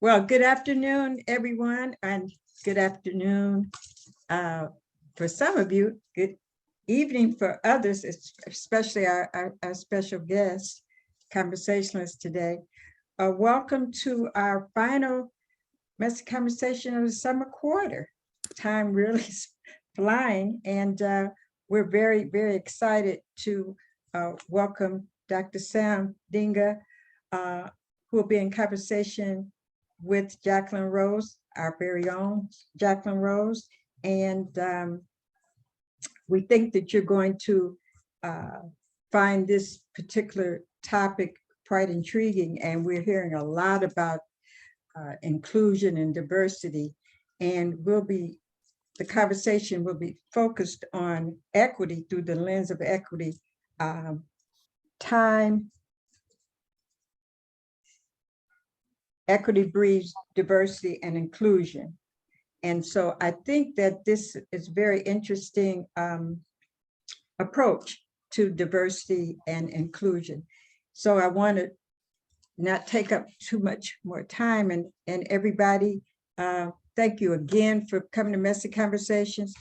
Well, good afternoon, everyone, and good afternoon for some of you. Good evening for others, especially our special guest, conversationalist today. Welcome to our final messy conversation of the summer quarter. Time really is flying, and we're very, very excited to welcome Dr. Sam Dinga, who will be in conversation with Jacqueline Rose, our very own Jacqueline Rose. And we think that you're going to find this particular topic quite intriguing. And we're hearing a lot about inclusion and diversity. And the conversation will be focused on equity through the lens of equity, time. Equity breeds diversity and inclusion. And so I think that this is very interesting approach to diversity and inclusion. So I want to not take up too much more time, and everybody, thank you again for coming to Messy Conversations.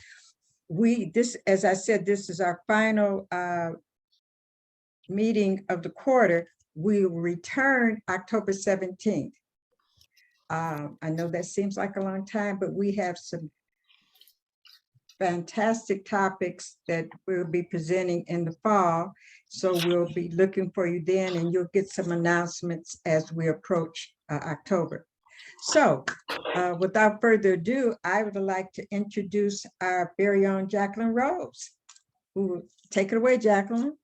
As I said, this is our final meeting of the quarter. We will return October 17th. I know that seems like a long time, but we have some fantastic topics that we'll be presenting in the fall. So we'll be looking for you then, and you'll get some announcements as we approach October. So without further ado, I would like to introduce our very own Jacqueline Rose. Take it away, Jacqueline.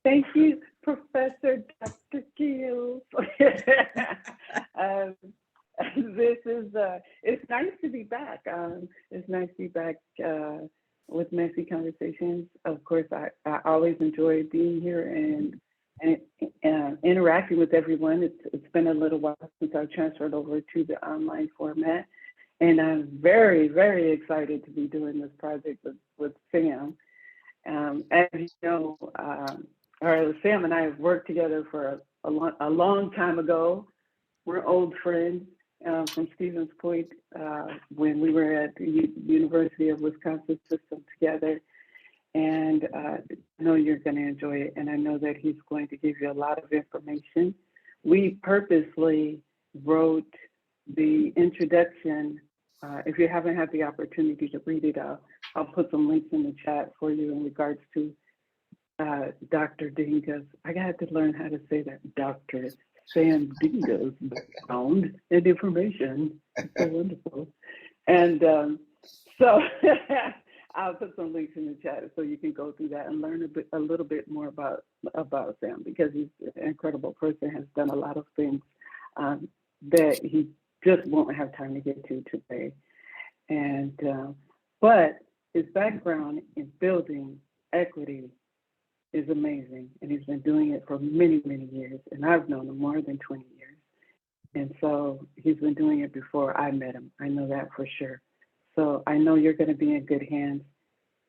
Thank you, Professor Dr. Giles. It's nice to be back. It's nice to be back with Messy Conversations. Of course, I always enjoy being here and interacting with everyone. It's been a little while since I transferred over to the online format. And I'm very, very excited to be doing this project with Sam. As you know, Sam and I have worked together for a long time ago. We're old friends from Stevens Point when we were at the University of Wisconsin system together. And I know you're going to enjoy it. And I know that he's going to give you a lot of information. We purposely wrote the introduction. If you haven't had the opportunity to read it, I'll put some links in the chat for you in regards to Dr. Dinga's, I got to learn how to say that, Dr. Sam Dinga's background and information. It's so wonderful. And so I'll put some links in the chat so you can go through that and learn a little bit more about Sam, because he's an incredible person, has done a lot of things that he just won't have time to get to today. And but his background in building equity is amazing, and he's been doing it for many, many years, and I've known him more than 20 years. And so he's been doing it before I met him. I know that for sure. So I know you're going to be in good hands.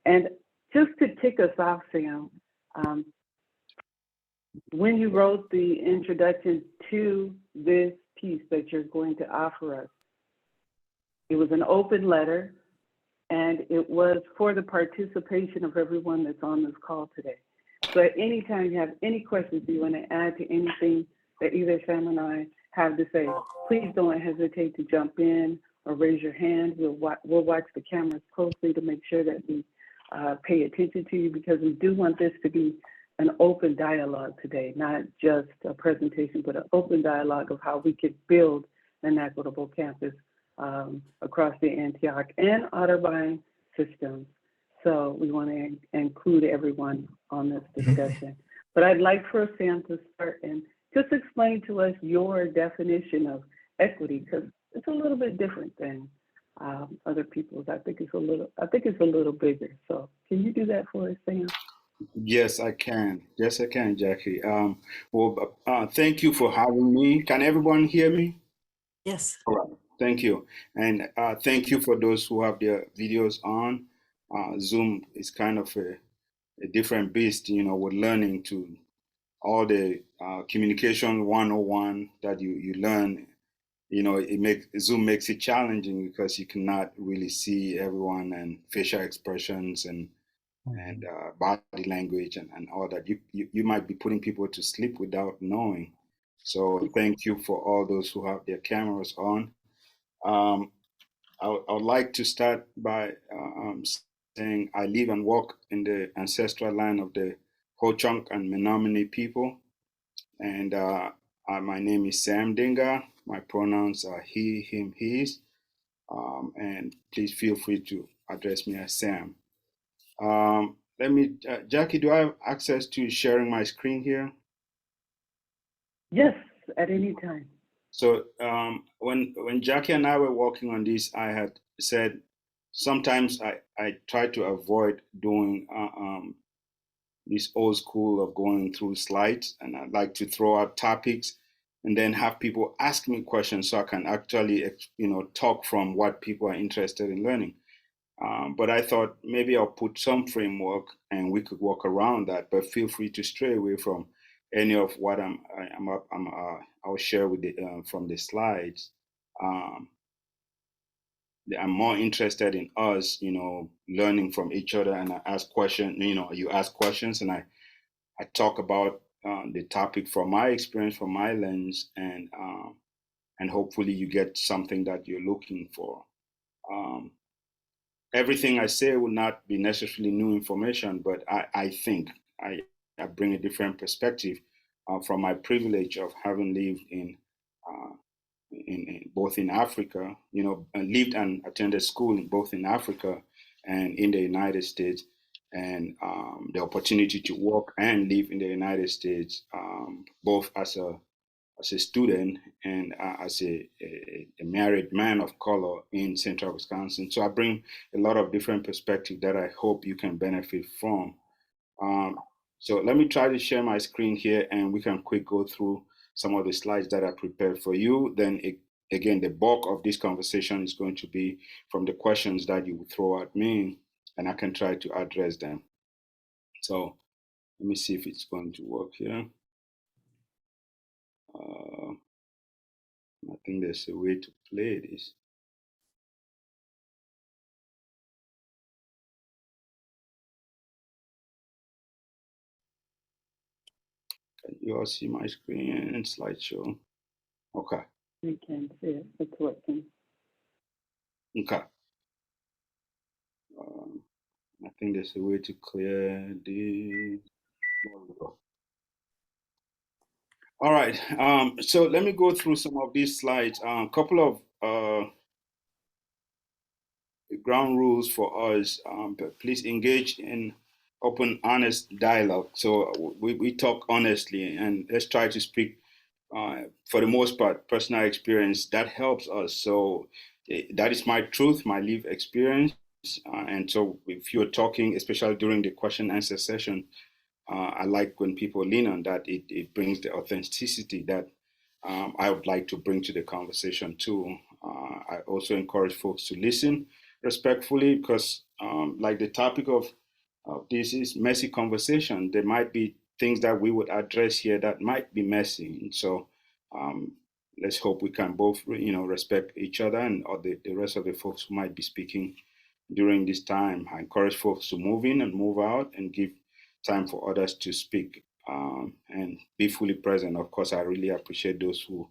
And just to kick us off, Sam, when you wrote the introduction to this piece that you're going to offer us, it was an open letter, and it was for the participation of everyone that's on this call today. So at any time you have any questions you want to add to anything that either Sam and I have to say, please don't hesitate to jump in or raise your hand. We'll watch the cameras closely to make sure that we pay attention to you, because we do want this to be an open dialogue today, not just a presentation, but an open dialogue of how we could build an equitable campus across the Antioch and Otterbein systems. So we want to include everyone on this discussion. But I'd like for Sam to start and just explain to us your definition of equity, because it's a little bit different than other people's. I think it's a little bigger. So can you do that for us, Sam? Yes, I can. Yes, I can, Jackie. Thank you for having me. Can everyone hear me? Yes. All right. Thank you. And thank you for those who have their videos on. Zoom is kind of a different beast, you know, we're learning to all the communication 101 that you learn. Zoom makes it challenging because you cannot really see everyone and facial expressions and body language and all that. You might be putting people to sleep without knowing. So thank you for all those who have their cameras on. Um, I would like to start by saying I live and work in the ancestral land of the Ho-Chunk and Menominee people. And my name is Sam Dinga. My pronouns are he, him, his. And please feel free to address me as Sam. Jackie, do I have access to sharing my screen here? Yes, at any time. So when Jackie and I were working on this, I had said sometimes I try to avoid doing this old school of going through slides, and I'd like to throw out topics and then have people ask me questions so I can actually talk from what people are interested in learning. But I thought maybe I'll put some framework and we could work around that. But feel free to stray away from any of what I'll share with from the slides. Um, I'm more interested in us, learning from each other, and I ask questions. You ask questions, and I talk about the topic from my experience, from my lens, and hopefully you get something that you're looking for. Um, Everything I say will not be necessarily new information, but I think I bring a different perspective from my privilege of having lived uh, in both in Africa, and lived and attended school in both in Africa and in the United States, and the opportunity to work and live in the United States, both as a student and as a married man of color in central Wisconsin. So I bring a lot of different perspective that I hope you can benefit from. Um, so let me try to share my screen here and we can quick go through some of the slides that I prepared for you. Then again, the bulk of this conversation is going to be from the questions that you throw at me and I can try to address them. So let me see if it's going to work here. Uh, I think there's a way to play this. Can you all see my screen and slideshow? Okay. We can see it. It's working. Okay. I think there's a way to clear the. All right. So let me go through some of these slides. A couple of ground rules for us. But please engage in open, honest dialogue. So we talk honestly and let's try to speak, for the most part, personal experience. That helps us. So that is my truth, my lived experience. And so if you're talking, especially during the question answer session, I like when people lean on that. It brings the authenticity that I would like to bring to the conversation too. I also encourage folks to listen respectfully because, like the topic of this is messy conversation. There might be things that we would address here that might be messy, and so um, let's hope we can both, respect each other and or the rest of the folks who might be speaking during this time. I encourage folks to move in and move out and give time for others to speak and be fully present. Of course, I really appreciate those who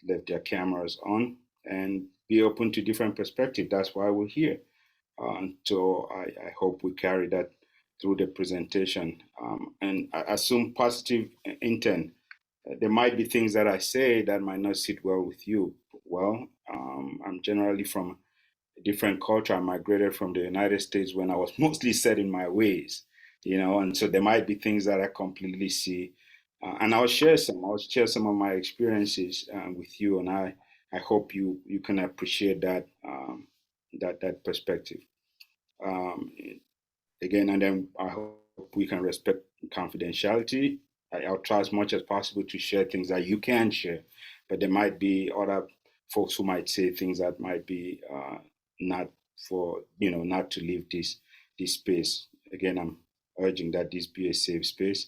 left their cameras on and be open to different perspectives. That's why we're here. So I hope we carry that through the presentation. And I assume positive intent. There might be things that I say that might not sit well with you. Well, I'm generally from different culture. I migrated from the United States when I was mostly set in my ways, and so there might be things that I completely see. And I'll share some. I'll share some of my experiences with you, and I hope you can appreciate that perspective. Um, Again, and then I hope we can respect confidentiality. I'll try as much as possible to share things that you can share, but there might be other folks who might say things that might be not for not to leave this space. Again, I'm urging that this be a safe space.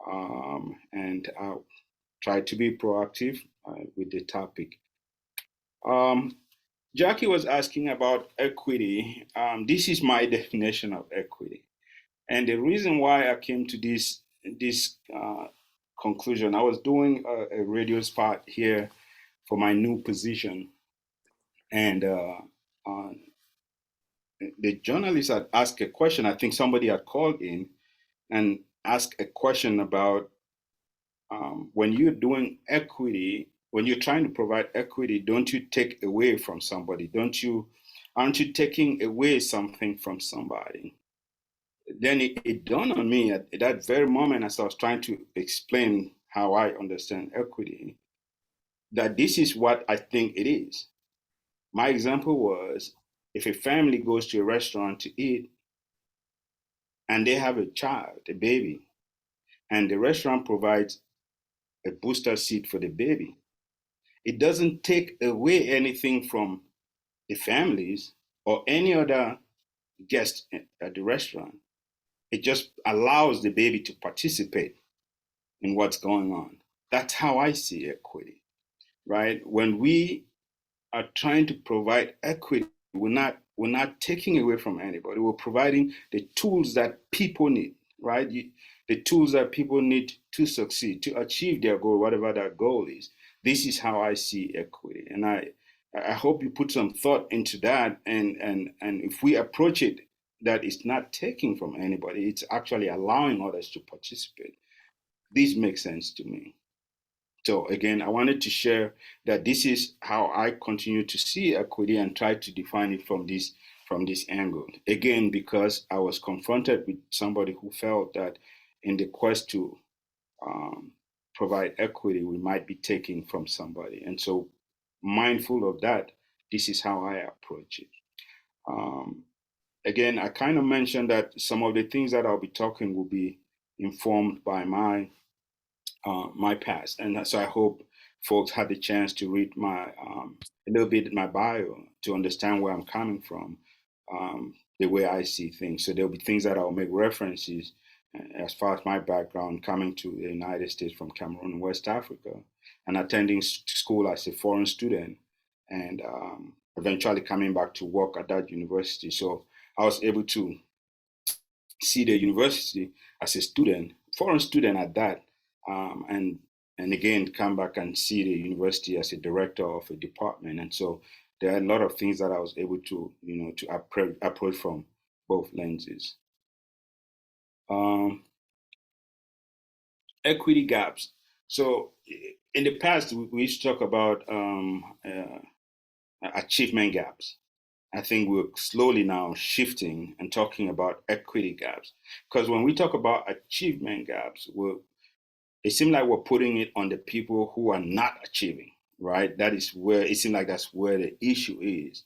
and I'll try to be proactive with the topic. Um, Jackie was asking about equity. This is my definition of equity, and the reason why I came to this conclusion. I was doing a radio spot here for my new position, and uh, the journalist had asked a question. I think somebody had called in and asked a question about when you're doing equity, when you're trying to provide equity, don't you take away from somebody? Aren't you taking away something from somebody? Then it dawned on me at that very moment as I was trying to explain how I understand equity, that this is what I think it is. My example was if a family goes to a restaurant to eat and they have a child, a baby, and the restaurant provides a booster seat for the baby, it doesn't take away anything from the families or any other guest at the restaurant. It just allows the baby to participate in what's going on. That's how I see equity, right? When we are trying to provide equity, we're not taking away from anybody. We're providing the tools that people need, right? The tools that people need to succeed, to achieve their goal, whatever that goal is. This is how I see equity, and I hope you put some thought into that. And if we approach it that it's not taking from anybody, it's actually allowing others to participate. This makes sense to me. So again, I wanted to share that this is how I continue to see equity and try to define it from this angle. Again, because I was confronted with somebody who felt that in the quest to um, provide equity, we might be taking from somebody. And so, mindful of that, this is how I approach it. Um, Again, I kind of mentioned that some of the things that I'll be talking will be informed by my past, and so I hope folks had the chance to read my a little bit my bio to understand where I'm coming from, the way I see things. So there'll be things that I'll make references as far as my background coming to the United States from Cameroon and West Africa, and attending school as a foreign student, and eventually coming back to work at that university. So I was able to see the university as a student, foreign student at that, and again come back and see the university as a director of a department. And so there are a lot of things that I was able to to approach from both lenses. Um, Equity gaps. So in the past we used to talk about achievement gaps. I think we're slowly now shifting and talking about equity gaps. Because when we talk about achievement gaps, it seems like we're putting it on the people who are not achieving, right? That is where it seems like that's where the issue is.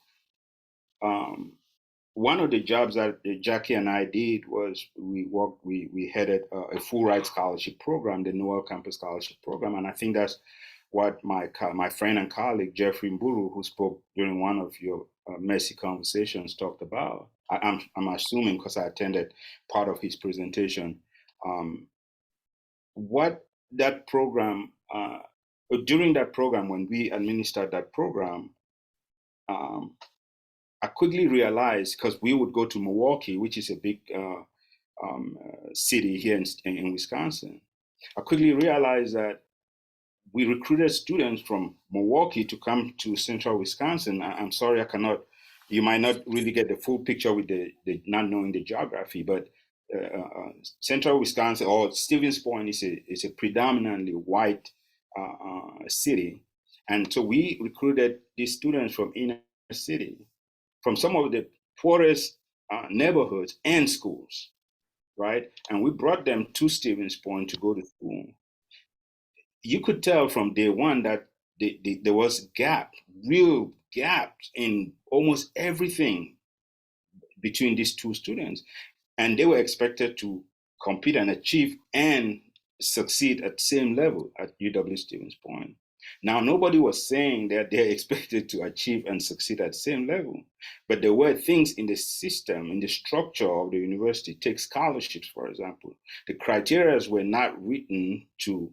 Um, One of the jobs that Jackie and I did was we headed a full ride scholarship program, the Noel Campus Scholarship Program, and I think that's what my friend and colleague Jeffrey Mburu, who spoke during one of your messy conversations, talked about. I'm assuming because I attended part of his presentation. What that program During that program, when we administered that program, um, I quickly realized, because we would go to Milwaukee, which is a big city here in Wisconsin. I quickly realized that we recruited students from Milwaukee to come to central Wisconsin. I'm sorry, I cannot, you might not really get the full picture with the not knowing the geography, but central Wisconsin or Stevens Point is a predominantly white city. And so we recruited these students from inner city, from some of the poorest neighborhoods and schools, right? And we brought them to Stevens Point to go to school. You could tell from day one that there was real gaps in almost everything between these two students, and they were expected to compete and achieve and succeed at the same level at UW Stevens Point. Now, nobody was saying that they're expected to achieve and succeed at the same level, but there were things in the system, in the structure of the university. Take scholarships, for example. The criteria were not written to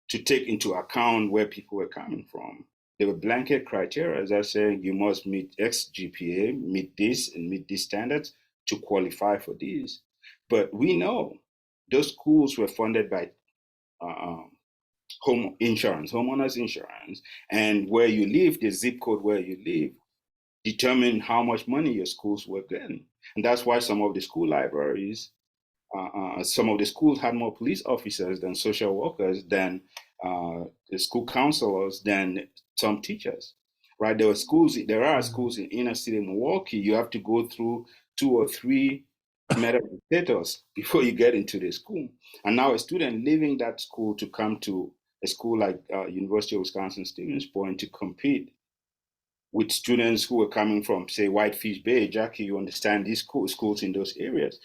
take into account where people were coming from. There were blanket criteria that say you must meet X GPA, meet this and meet these standards to qualify for these. But we know those schools were funded by uh, home insurance, homeowners insurance, and where you live, the zip code where you live, determine how much money your schools were getting. And that's why some of the school libraries, some of the schools had more police officers than social workers, than the school counselors, than some teachers. Right? There are schools in inner city Milwaukee. You have to go through 2 or 3 metal detectors before you get into the school. And now a student leaving that school to come to a school like University of Wisconsin-Stevens Point to compete with students who are coming from, say, Whitefish Bay. Jackie, you understand these schools in those areas.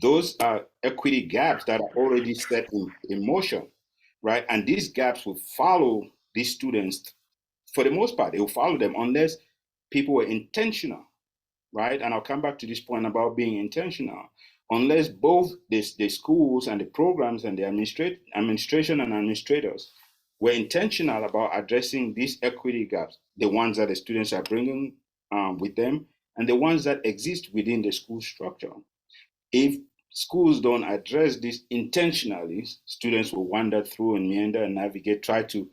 Those are equity gaps that are already set in motion, right? And these gaps will follow these students for the most part. They will follow them unless people were intentional, right? And I'll come back to this point about being intentional. Unless both the schools and the programs and the administration and administrators were intentional about addressing these equity gaps, the ones that the students are bringing with them, and the ones that exist within the school structure. If schools don't address this intentionally, students will wander through and meander and navigate, try to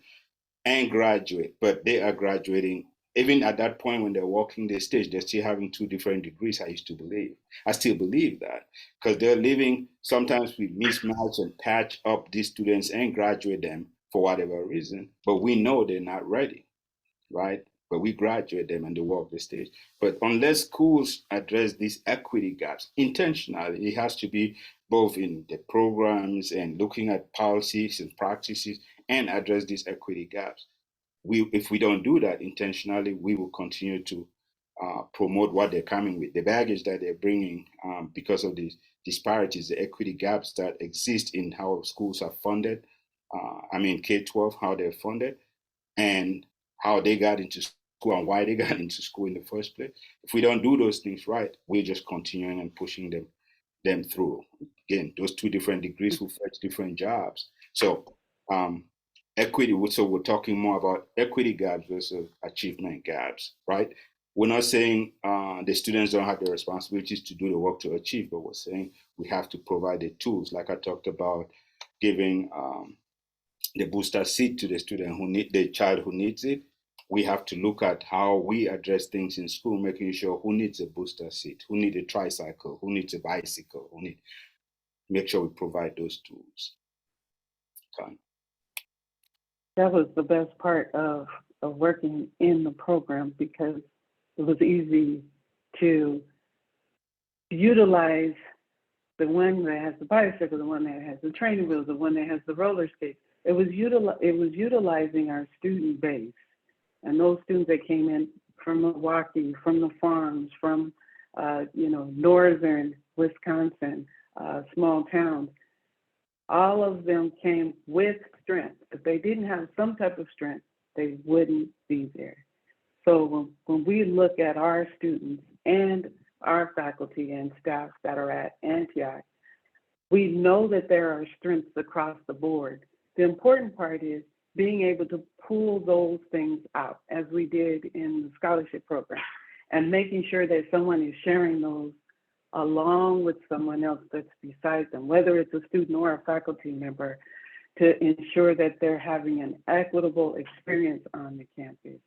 and graduate, but they are graduating. Even at that point when they're walking the stage, they're still having 2 different degrees, I used to believe. I still believe that because they're living, sometimes we mismatch and patch up these students and graduate them for whatever reason, but we know they're not ready, right? But we graduate them and they walk the stage. But unless schools address these equity gaps intentionally, it has to be both in the programs and looking at policies and practices and address these equity gaps. If we don't do that intentionally, we will continue to promote what they're coming with, the baggage that they're bringing because of the disparities, the equity gaps that exist in how schools are funded. K-12, how they're funded, and how they got into school and why they got into school in the first place. If we don't do those things right, we're just continuing and pushing them through. Again, those 2 different degrees will fetch different jobs. So equity, so we're talking more about equity gaps versus achievement gaps, right? We're not saying the students don't have the responsibilities to do the work to achieve, but we're saying we have to provide the tools, like I talked about, giving the booster seat to the student the child who needs it. We have to look at how we address things in school, making sure who needs a booster seat, who needs a tricycle, who needs a bicycle, make sure we provide those tools. Okay. That was the best part of working in the program, because it was easy to utilize the one that has the bicycle, the one that has the training wheels, the one that has the roller skates. It was utilizing our student base, and those students that came in from Milwaukee, from the farms, from northern Wisconsin, small towns. All of them came with strength. If they didn't have some type of strength, they wouldn't be there. So when we look at our students and our faculty and staff that are at Antioch, we know that there are strengths across the board. The important part is being able to pull those things out, as we did in the scholarship program, and making sure that someone is sharing those along with someone else that's beside them, whether it's a student or a faculty member, to ensure that they're having an equitable experience on the campus.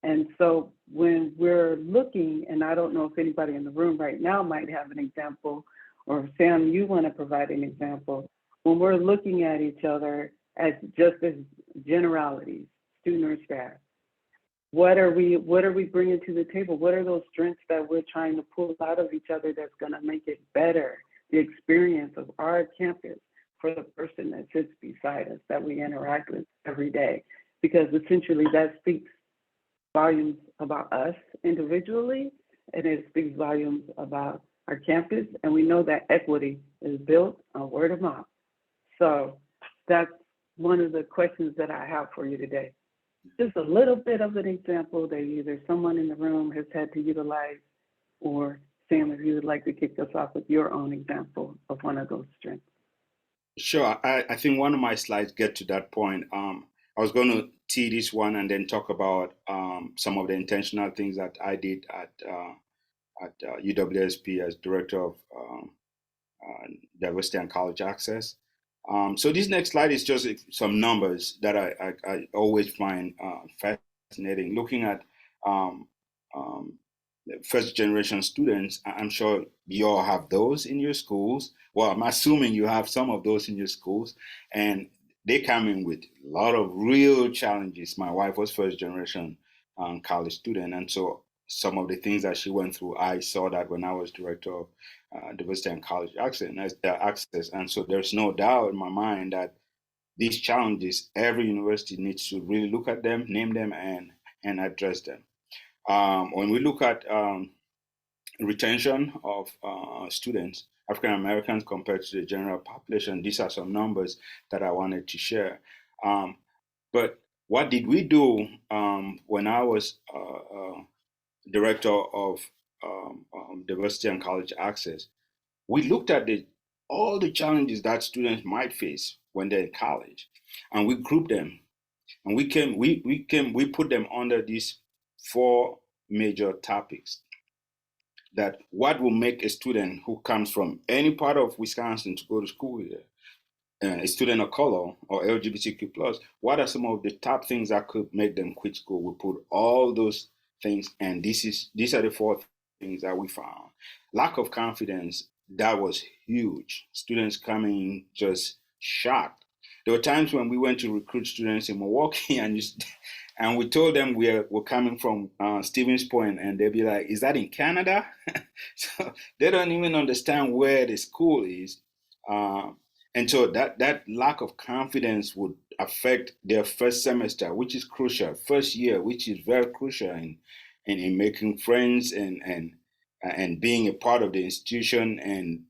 And so when we're looking, and I don't know if anybody in the room right now might have an example, or Sam, you want to provide an example, when we're looking at each other as just as generalities, student or staff, what are we bringing to the table? What are those strengths that we're trying to pull out of each other that's going to make it better, the experience of our campus for the person that sits beside us, that we interact with every day? Because essentially that speaks volumes about us individually, and it speaks volumes about our campus. And we know that equity is built on word of mouth. So that's one of the questions that I have for you today. just a little bit of an example that either someone in the room has had to utilize, or Sam, if you would like to kick us off with your own example of one of those strengths. Sure. I think one of my slides get to that point. I was going to tee this one and then talk about some of the intentional things that I did at UWSP as director of diversity and college access. So this next slide is just some numbers that I always find fascinating. Looking at um, um, first generation students, I'm sure you all have those in your schools. Well, I'm assuming you have some of those in your schools, and they come in with a lot of real challenges. My wife was first generation college student, and so some of the things that she went through, I saw that when I was director of diversity and college access. And so there's no doubt in my mind that these challenges, every university needs to really look at them, name them, and address them. When we look at retention of students, African Americans compared to the general population, these are some numbers that I wanted to share. But what did we do when I was director of diversity and college access? We looked at all the challenges that students might face when they're in college, and we grouped them, and we put them under these four major topics. That what will make a student who comes from any part of Wisconsin to go to school here, a student of color or LGBTQ plus, what are some of the top things that could make them quit school? We put all those things, and these are the four things that we found. Lack of confidence, that was huge. Students coming just shocked. There were times when we went to recruit students in Milwaukee, and we told them we're coming from Stevens Point, and they'd be like, "Is that in Canada?" So they don't even understand where the school is. Uh, and so that lack of confidence would affect their first semester, which is crucial, first year, which is very crucial in making friends and being a part of the institution and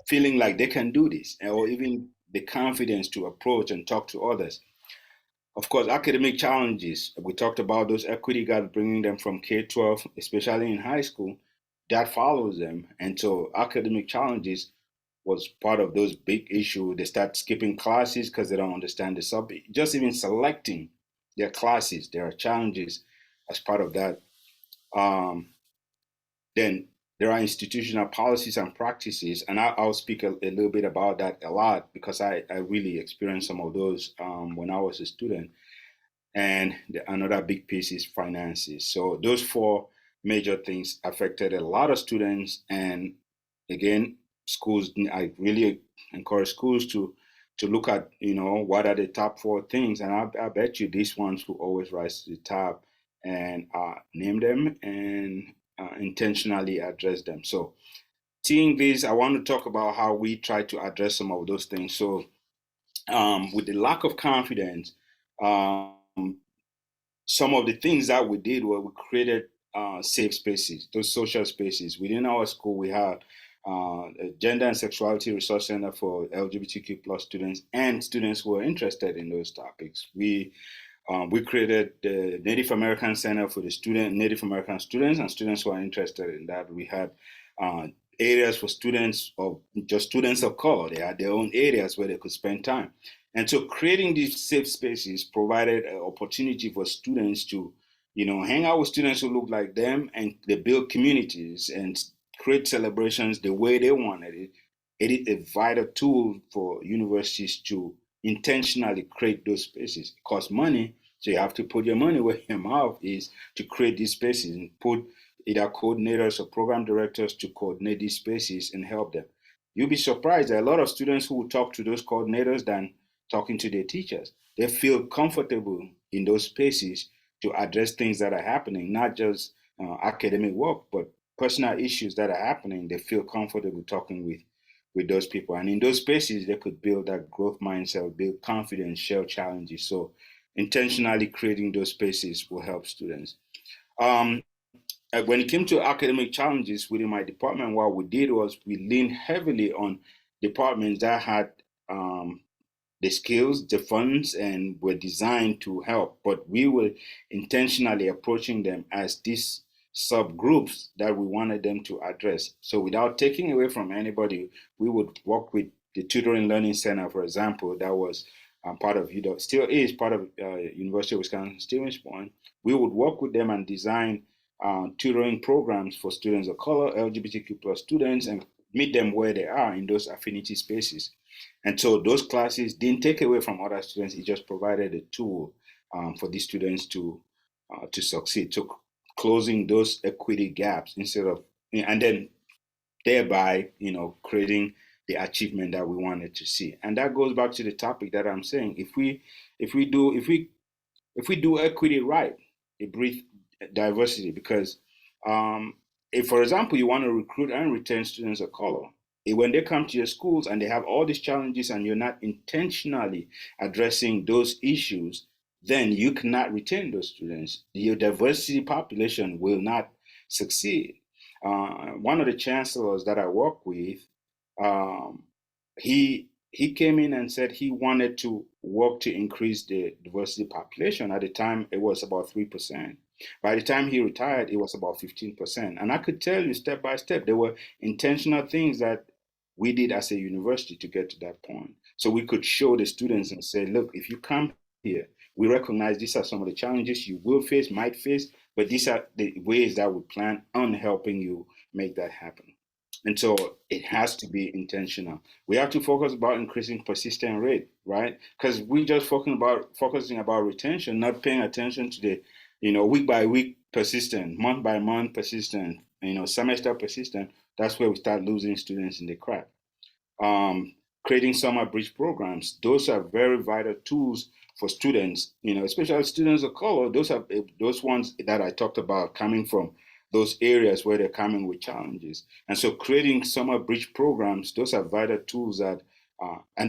feeling like they can do this, or even the confidence to approach and talk to others. Of course, academic challenges. We talked about those equity gaps, bringing them from K-12, especially in high school. That follows them. And so academic challenges was part of those big issues. They start skipping classes because they don't understand the subject. Just even selecting their classes, there are challenges as part of that. Then there are institutional policies and practices, and I'll speak a little bit about that a lot because I really experienced some of those when I was a student. And another big piece is finances. So those four major things affected a lot of students. And again, schools, I really encourage schools to look at, what are the top four things. And I bet you these ones will always rise to the top, and name them and intentionally address them. So seeing this, I want to talk about how we try to address some of those things. So with the lack of confidence, um, some of the things that we did were we created safe spaces, those social spaces. Within our school, we had a Gender and Sexuality Resource Center for LGBTQ plus students and students who are interested in those topics. We created the Native American Center for the Native American students and students who are interested in that. We had uh, areas for students of just students of color. They had their own areas where they could spend time. And so creating these safe spaces provided an opportunity for students to, hang out with students who look like them, and they build communities and create celebrations the way they wanted it. It is a vital tool for universities to intentionally create those spaces. It costs money, so you have to put your money where your mouth is to create these spaces and put either coordinators or program directors to coordinate these spaces and help them. You'll be surprised. There are a lot of students who will talk to those coordinators than talking to their teachers. They feel comfortable in those spaces to address things that are happening, not just academic work, but personal issues that are happening. They feel comfortable talking with those people, and in those spaces, they could build that growth mindset, build confidence, share challenges. So, intentionally creating those spaces will help students. Um, when it came to academic challenges within my department, what we did was we leaned heavily on departments that had the skills, the funds, and were designed to help. But we were intentionally approaching them as these subgroups that we wanted them to address. So without taking away from anybody, we would work with the Tutoring Learning Center, for example, that was part of UW, still is part of University of Wisconsin-Stevens Point. We would work with them and design tutoring programs for students of color, LGBTQ plus students, and meet them where they are in those affinity spaces. And so those classes didn't take away from other students; it just provided a tool for these students to succeed. So closing those equity gaps instead of, and then thereby, creating the achievement that we wanted to see. And that goes back to the topic that I'm saying. If we do equity right, it breeds diversity because if, for example, you want to recruit and retain students of color, when they come to your schools and they have all these challenges and you're not intentionally addressing those issues, then you cannot retain those students. Your diversity population will not succeed. One of the chancellors that I work with, um, he came in and said he wanted to work to increase the diversity population. At the time, it was about 3%. By the time he retired, it was about 15%. And I could tell you step by step, there were intentional things that we did as a university to get to that point. So we could show the students and say, look, if you come here, we recognize these are some of the challenges you will face, might face, but these are the ways that we plan on helping you make that happen. And so it has to be intentional. We have to focus about increasing persistent rate, right? Because we just focusing about retention, not paying attention to the, week by week persistent, month by month persistent, semester persistent. That's where we start losing students in the crack. um, Creating summer bridge programs. Those are very vital tools for students, especially students of color. Those are those ones that I talked about coming from those areas where they're coming with challenges. And so creating summer bridge programs, those are vital tools and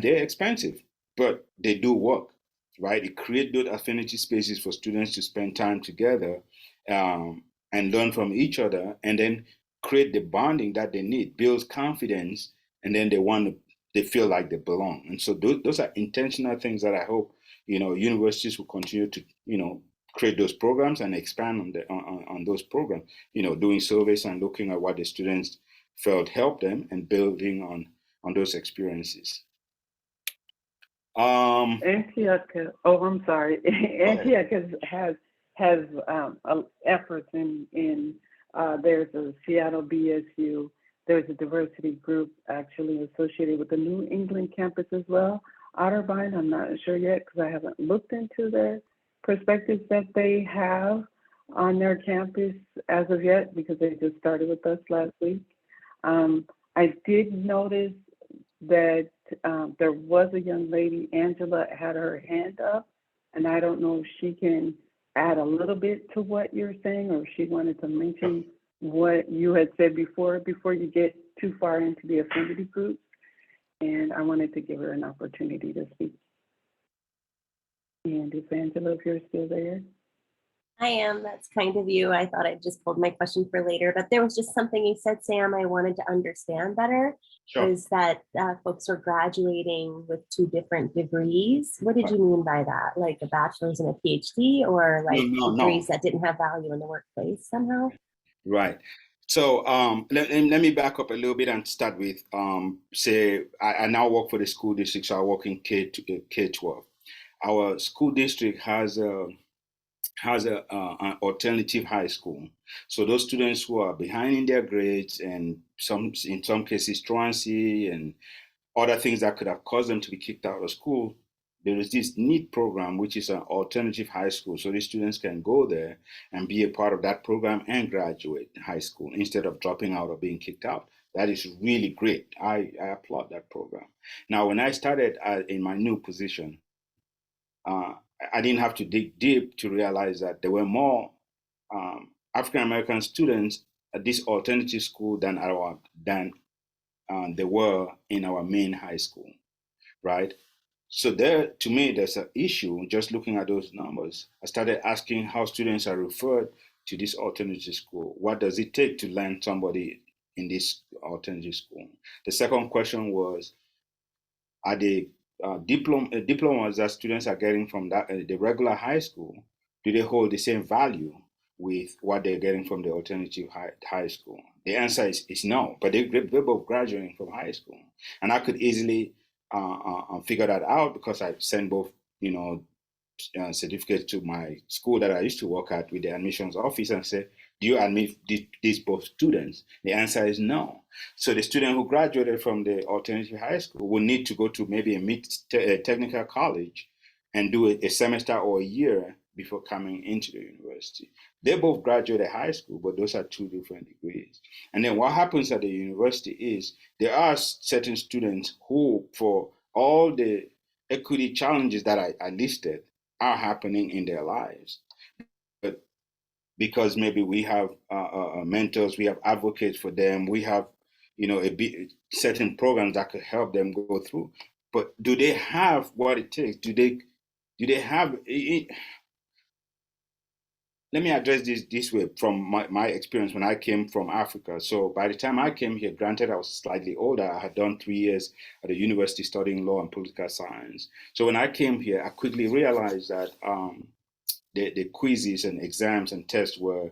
they're expensive, but they do work, right? It creates those affinity spaces for students to spend time together and learn from each other and then create the bonding that they need, builds confidence, and then they feel like they belong. And so those are intentional things that I hope universities will continue to create those programs and expand on those programs. Doing surveys and looking at what the students felt helped them and building on those experiences. Antioch, oh, I'm sorry. Antioch has efforts in there's a Seattle BSU. There's a diversity group actually associated with the New England campus as well. Otterbein, I'm not sure yet because I haven't looked into the perspectives that they have on their campus as of yet because they just started with us last week. I did notice that there was a young lady, Angela, had her hand up, and I don't know if she can add a little bit to what you're saying or if she wanted to mention what you had said before you get too far into the affinity groups. And I wanted to give her an opportunity to speak. And if Angela, if you're still there. I am. That's kind of you. I thought I'd just pulled my question for later, but there was just something you said, Sam, I wanted to understand better. Sure. Is that folks are graduating with 2 different degrees. What did you mean by that? Like a bachelor's and a PhD, or like degrees that didn't have value in the workplace somehow? Right. So let me back up a little bit and start with, say, I now work for the school district, so I work in K-12. Our school district has an alternative high school. So those students who are behind in their grades and in some cases truancy and other things that could have caused them to be kicked out of school, there is this NEET program, which is an alternative high school. So these students can go there and be a part of that program and graduate high school instead of dropping out or being kicked out. That is really great. I applaud that program. Now, when I started in my new position, I didn't have to dig deep to realize that there were more African American students at this alternative school than there were in our main high school, right? So there, to me, there's an issue just looking at those numbers. I started asking how students are referred to this alternative school. What does it take to land somebody in this alternative school? The second question was, are they diplomas that students are getting from the regular high school, do they hold the same value with what they're getting from the alternative high school? The answer is no, but they're both graduating from high school. And I could easily figure that out because I send both, certificate to my school that I used to work at with the admissions office and say, do you admit these both students? The answer is no. So the student who graduated from the alternative high school will need to go to maybe a technical college and do a semester or a year before coming into the university. They both graduated high school, but those are two different degrees. And then what happens at the university is there are certain students who, for all the equity challenges that I listed, are happening in their lives. But because maybe we have mentors, we have advocates for them, we have, certain programs that could help them go through. But do they have what it takes? Do they have? Let me address this way from my experience when I came from Africa. So by the time I came here, granted I was slightly older, I had done 3 years at the university studying law and political science. So when I came here, I quickly realized that the quizzes and exams and tests were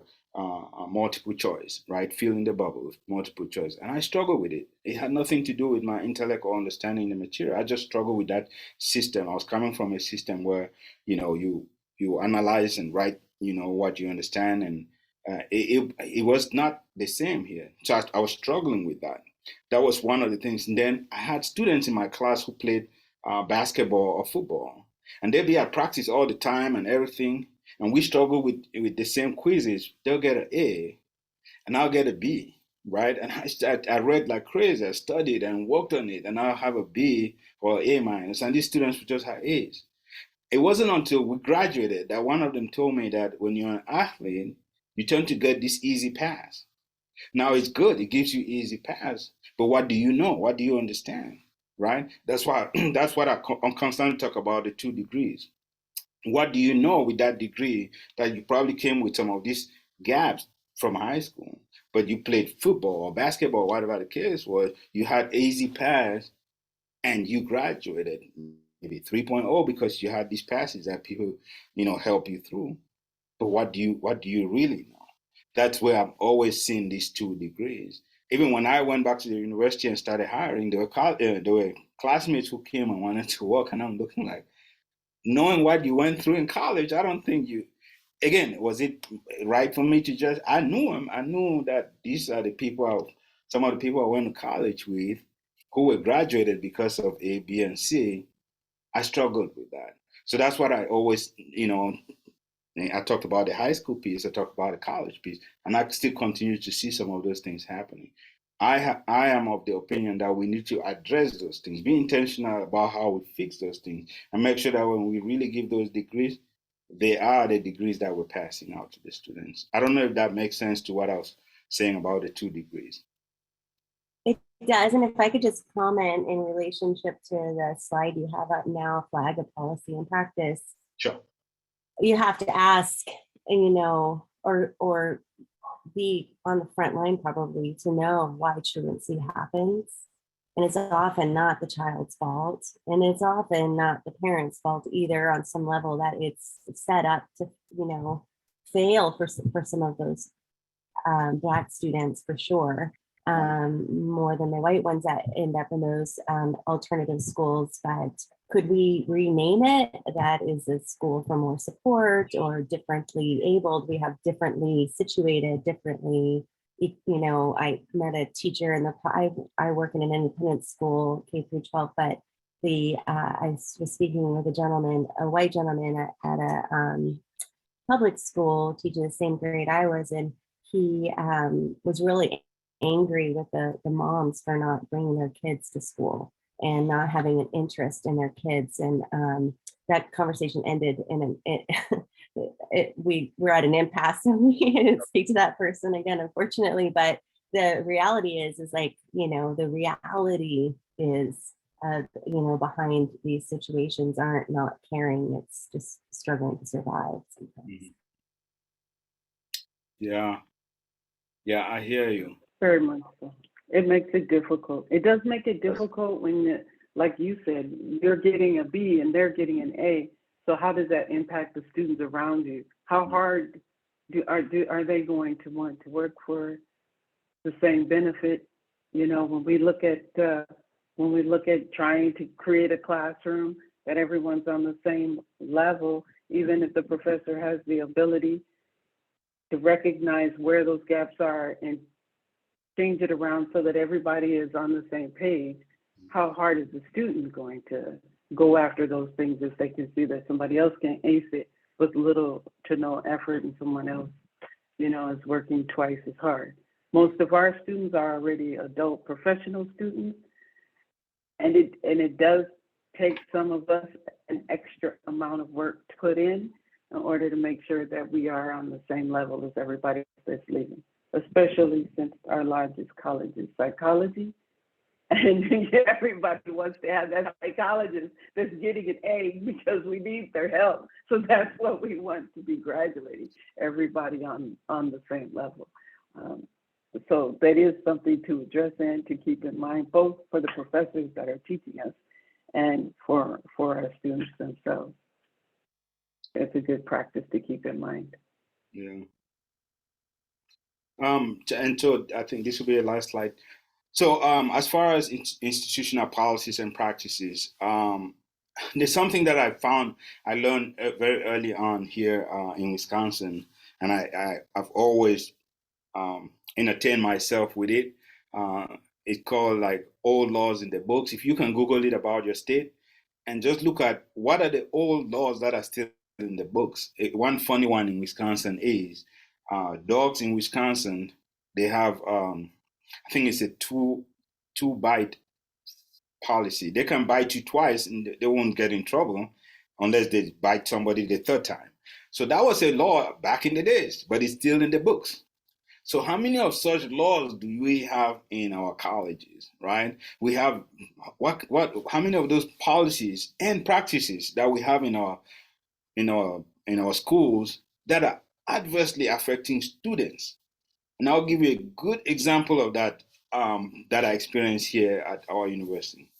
multiple choice, right? Fill in the bubble with multiple choice. And I struggled with it. It had nothing to do with my intellect or understanding the material. I just struggled with that system. I was coming from a system where, you analyze and write, what you understand. And it was not the same here. So I was struggling with that. That was one of the things. And then I had students in my class who played basketball or football. And they'd be at practice all the time and everything. And we struggle with the same quizzes. They'll get an A and I'll get a B, right? And I read like crazy. I studied and worked on it, and I'll have a B or A minus. And these students would just have A's. It wasn't until we graduated that one of them told me that when you're an athlete, you tend to get this easy pass. Now it's good, it gives you easy pass, but what do you know? What do you understand? Right? That's why that's what I'm constantly talk about the 2 degrees. What do you know with that degree that you probably came with some of these gaps from high school, but you played football or basketball, whatever the case was, you had easy pass and you graduated maybe 3.0 because you had these passes that people, help you through. But what do you really know? That's where I'm always seeing these 2 degrees. Even when I went back to the university and started hiring, there were classmates who came and wanted to work, and I'm looking like, knowing what you went through in college, I don't think again, was it right for me to just, I knew him. I knew that these are some of the people I went to college with who were graduated because of A, B, and C. I struggled with that. So that's what I always, I talked about the high school piece, I talked about the college piece, and I still continue to see some of those things happening. I am of the opinion that we need to address those things, be intentional about how we fix those things, and make sure that when we really give those degrees, they are the degrees that we're passing out to the students. I don't know if that makes sense to what I was saying about the 2 degrees. It does. And if I could just comment in relationship to the slide you have up now, flag of policy and practice. Sure. You have to ask, or be on the front line probably to know why truancy happens. And it's often not the child's fault. And it's often not the parent's fault either on some level, that it's set up to, fail for some of those Black students for sure, more than the white ones that end up in those alternative schools. But could we rename it? That is a school for more support, or differently abled. We have differently situated, differently. I met a teacher in I work in an independent school, K through 12, but I was speaking with a white gentleman at a public school, teaching the same grade I was in. He was really angry with the moms for not bringing their kids to school and not having an interest in their kids. And that conversation ended in we were at an impasse, and we didn't speak to that person again, unfortunately. But the reality is like, the reality is, behind these situations aren't not caring. It's just struggling to survive sometimes. Yeah. Yeah, I hear you. Very much so. It makes it difficult. It does make it difficult when like you said, you're getting a B and they're getting an A. So how does that impact the students around you? How hard are they going to want to work for the same benefit? You know, when we look at trying to create a classroom that everyone's on the same level, even if the professor has the ability to recognize where those gaps are and change it around so that everybody is on the same page, how hard is the student going to go after those things if they can see that somebody else can ace it with little to no effort and someone else, you know, is working twice as hard? Most of our students are already adult professional students, and it does take some of us an extra amount of work to put in order to make sure that we are on the same level as everybody that's leaving, especially since our largest college is psychology. And everybody wants to have that psychologist that's getting an A because we need their help. So that's what we want to be graduating, everybody on the same level. So that is something to address and to keep in mind, both for the professors that are teaching us and for our students themselves. It's a good practice to keep in mind. Yeah. And so I think this will be a last slide. So as far as institutional policies and practices, there's something that I learned very early on here in Wisconsin, and I've always entertained myself with it. It's called like old laws in the books. If you can Google it about your state and just look at what are the old laws that are still in the books. One funny one in Wisconsin is dogs in Wisconsin, they have I think it's a two bite policy. They can bite you twice and they won't get in trouble unless they bite somebody the third time. So that was a law back in the days, but it's still in the books. So how many of such laws do we have in our colleges, right? We have how many of those policies and practices that we have in our schools that are adversely affecting students? And I'll give you a good example of that that I experienced here at our university.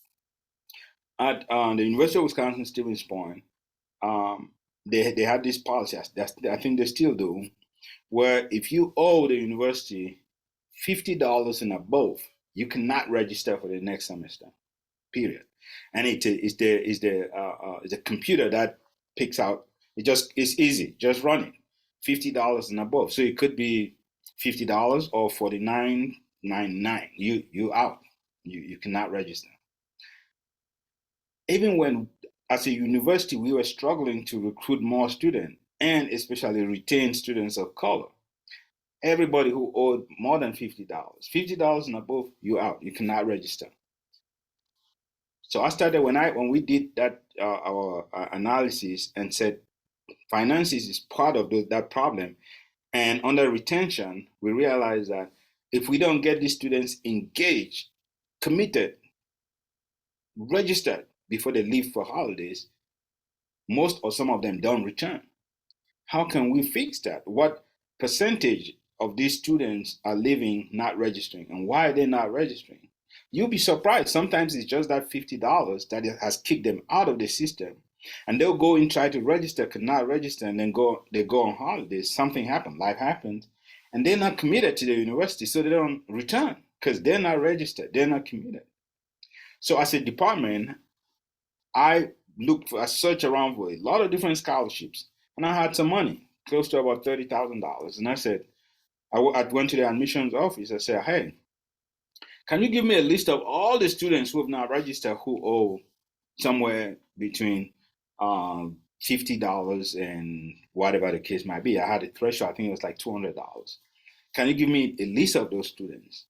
At the University of Wisconsin Stevens Point, they had this policy. I think they still do, where if you owe the university $50 and above, you cannot register for the next semester. Period. And it's the computer that picks out. It's easy. Just run it. $50 and above. So it could be $50 or $49.99. You out. You cannot register. Even when as a university we were struggling to recruit more students and especially retain students of color. Everybody who owed more than $50 and above, you out. You cannot register. So I started when we did that our analysis and said finances is part of that problem. And under retention, we realized that if we don't get these students engaged, committed, registered before they leave for holidays, most or some of them don't return. How can we fix that? What percentage of these students are leaving not registering, and why are they not registering? You'll be surprised. Sometimes it's just that $50 that has kicked them out of the system, and they'll go and try to register, cannot register, and then they go on holidays. Something happened, life happens, and they're not committed to the university, so they don't return because they're not registered, they're not committed. So as a department, I I searched around for a lot of different scholarships, and I had some money, close to about $30,000. And I said, I went to the admissions office. I said, hey, can you give me a list of all the students who have not registered who owe somewhere between $50 and whatever the case might be? I had a threshold, I think it was like $200. Can you give me a list of those students?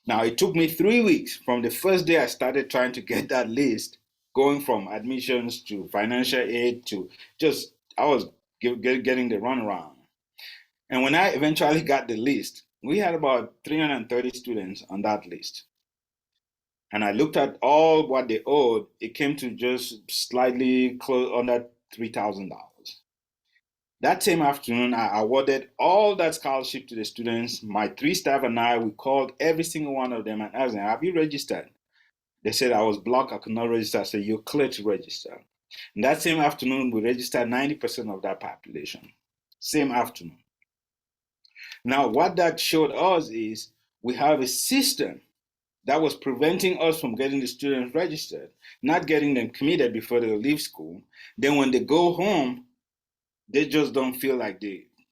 Now, it took me 3 weeks from the first day I started trying to get that list, going from admissions to financial aid to just, I was getting the runaround. And when I eventually got the list, we had about 330 students on that list. And I looked at all what they owed, it came to just slightly close under $3,000. That same afternoon, I awarded all that scholarship to the students. My 3 staff and I, we called every single one of them and asked them, have you registered? They said I was blocked, I could not register. I said, you're clear to register. And that same afternoon, we registered 90% of that population. Same afternoon. Now, what that showed us is we have a system that was preventing us from getting the students registered, not getting them committed before they leave school. Then when they go home, they just don't feel like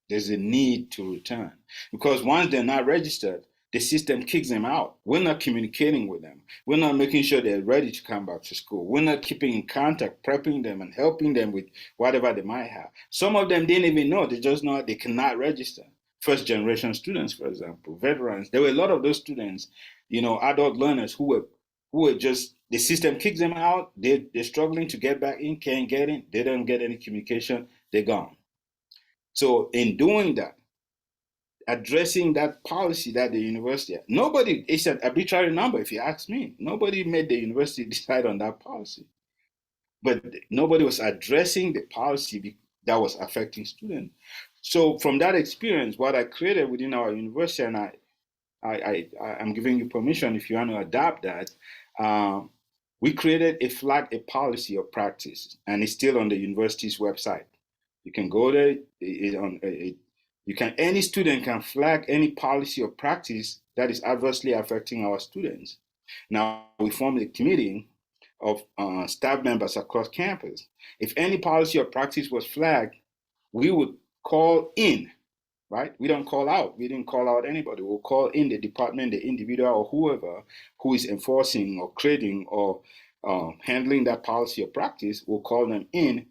there's a need to return. Because once they're not registered, the system kicks them out. We're not communicating with them. We're not making sure they're ready to come back to school. We're not keeping in contact, prepping them and helping them with whatever they might have. Some of them didn't even know. They just know they cannot register. First generation students, for example, veterans. There were a lot of those students, adult learners who were just, the system kicks them out. They're struggling to get back in, can't get in. They don't get any communication. They're gone. So in doing that, addressing that policy that the university had, nobody, it's an arbitrary number if you ask me. Nobody made the university decide on that policy. But nobody was addressing the policy that was affecting students. So from that experience, what I created within our university, and I'm giving you permission if you want to adopt that, we created a policy of practice, and it's still on the university's website. You can go there. Any student can flag any policy or practice that is adversely affecting our students. Now we formed a committee of staff members across campus. If any policy or practice was flagged, we would call in, right? We don't call out. We didn't call out anybody. We'll call in the department, the individual, or whoever who is enforcing or creating or handling that policy or practice. We'll call them in